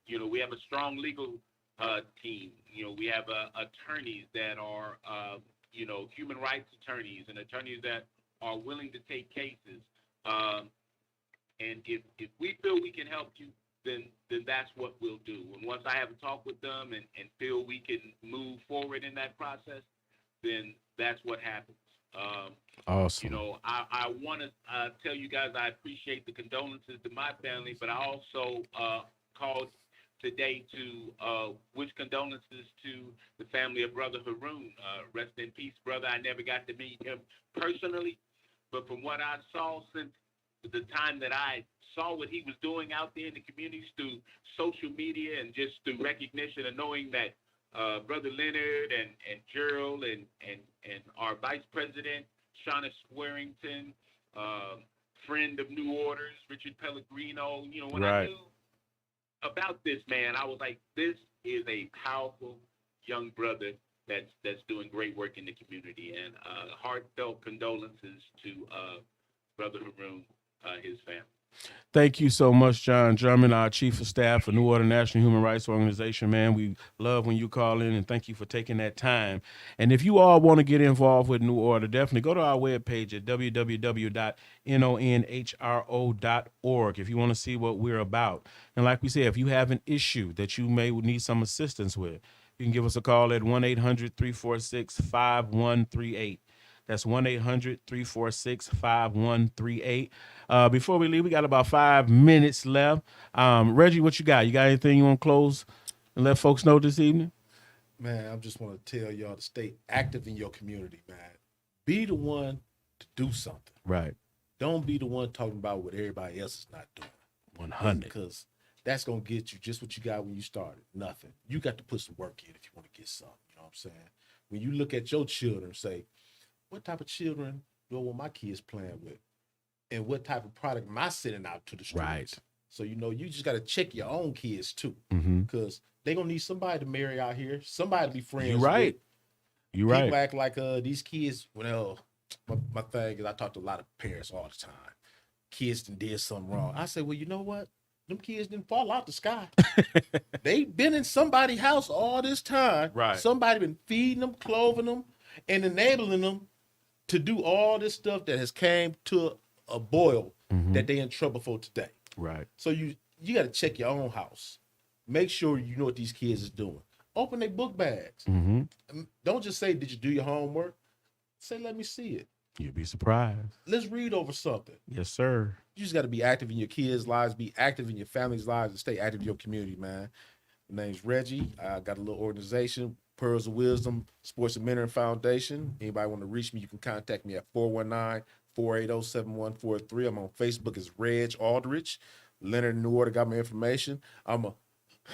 we have a strong legal team. We have attorneys that are, human rights attorneys and attorneys that are willing to take cases. And if we feel we can help you, then that's what we'll do. And once I have a talk with them and feel we can move forward in that process, then that's what happens. Awesome. I want to tell you guys I appreciate the condolences to my family, but I also called today to wish condolences to the family of Brother Haroon. Rest in peace, brother. I never got to meet him personally, but from what I saw since the time that I saw what he was doing out there in the communities through social media and just through recognition and knowing that Brother Leonard and Gerald and our Vice President, Shauna Swearington, friend of New Orders, Richard Pellegrino, when I knew about this man, I was like, this is a powerful young brother that's doing great work in the community. And heartfelt condolences to Brother Haroon, his family. Thank you so much, John Drummond, our Chief of Staff for New Order National Human Rights Organization, man. We love when you call in, and thank you for taking that time. And if you all want to get involved with New Order, definitely go to our webpage at www.nonhro.org if you want to see what we're about. And like we said, if you have an issue that you may need some assistance with, you can give us a call at 1-800-346-5138. That's 1-800-346-5138. Before we leave, we got about 5 minutes left. Reggie, what you got? You got anything you want to close and let folks know this evening? Man, I just want to tell y'all to stay active in your community, man. Be the one to do something. Right. Don't be the one talking about what everybody else is not doing. 100. Because that's going to get you just what you got when you started. Nothing. You got to put some work in if you want to get something. You know what I'm saying? When you look at your children and say, what type of children do I want my kids playing with? And what type of product am I sending out to the streets? Right. So, you know, you just got to check your own kids too. Mm-hmm. Because they're going to need somebody to marry out here. Somebody to be friends You're right. with. You're People right. act like these kids, well, my thing is I talk to a lot of parents all the time. Kids did something wrong. I say, well, you know what? Them kids didn't fall out the sky. They been in somebody's house all this time. Right. Somebody been feeding them, clothing them, and enabling them to do all this stuff that has came to a boil that they in trouble for today. Right. So you got to check your own house. Make sure you know what these kids is doing. Open their book bags. Mm-hmm. Don't just say, did you do your homework? Say, let me see it. You'd be surprised. Let's read over something. Yes, sir. You just got to be active in your kids' lives, be active in your family's lives, and stay active in your community, man. My name's Reggie. I got a little organization, Pearls of Wisdom Sports and Mentoring Foundation. Anybody want to reach me, you can contact me at 419-480-7143. I'm on Facebook as Reg Aldrich. Leonard New Order got my information. I'm a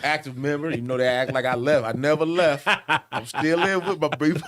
active member. You know, they act like I left. I never left. I'm still in with my people.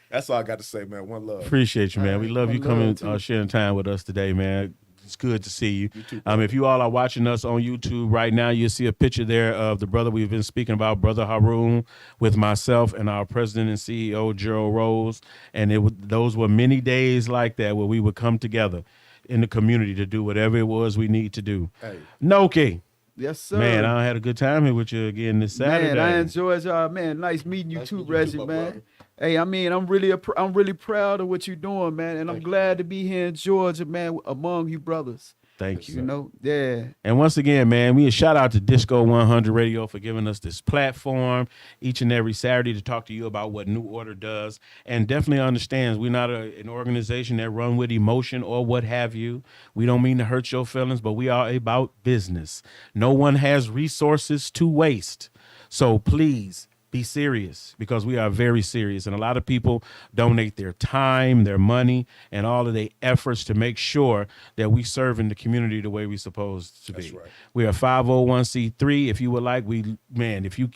That's all I got to say, man. One love. Appreciate you, man. We love One you coming, love, sharing time with us today, man. It's good to see you. You too, If you all are watching us on YouTube right now, you'll see a picture there of the brother we've been speaking about, Brother Haroon, with myself and our president and CEO, Gerald Rose. And those were many days like that where we would come together in the community to do whatever it was we need to do. Hey. Noki. Yes, sir. Man, I had a good time here with you again this Saturday. Man, I enjoyed y'all. Man, nice meeting you Nice too, meeting you Reggie, too, my man. brother. Hey, I mean, I'm really proud of what you're doing, man, and I'm Thank you. glad to be here in Georgia, man, among you brothers. Thank you. You know, yeah. And once again, man, we a shout out to DISCO100 Radio for giving us this platform each and every Saturday to talk to you about what New Order does. And definitely understands we're not an organization that run with emotion or what have you. We don't mean to hurt your feelings, but we are about business. No one has resources to waste. So please be serious, because we are very serious. And a lot of people donate their time, their money, and all of their efforts to make sure that we serve in the community the way we're supposed to be. That's right. We are 501c3. If you would like, if you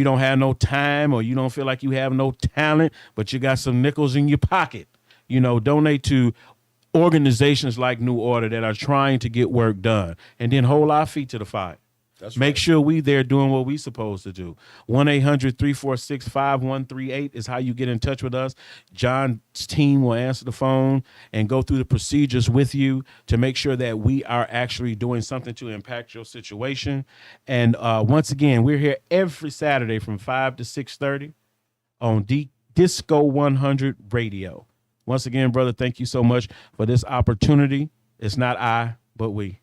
don't have no time, or you don't feel like you have no talent, but you got some nickels in your pocket, donate to organizations like New Order that are trying to get work done, and then hold our feet to the fire. That's Make right. sure we there doing what we supposed to do. 1-800-346-5138 is how you get in touch with us. John's team will answer the phone and go through the procedures with you to make sure that we are actually doing something to impact your situation. And once again, we're here every Saturday from 5 to 6:30 on DISCO100 Radio. Once again, brother, thank you so much for this opportunity. It's not I, but we.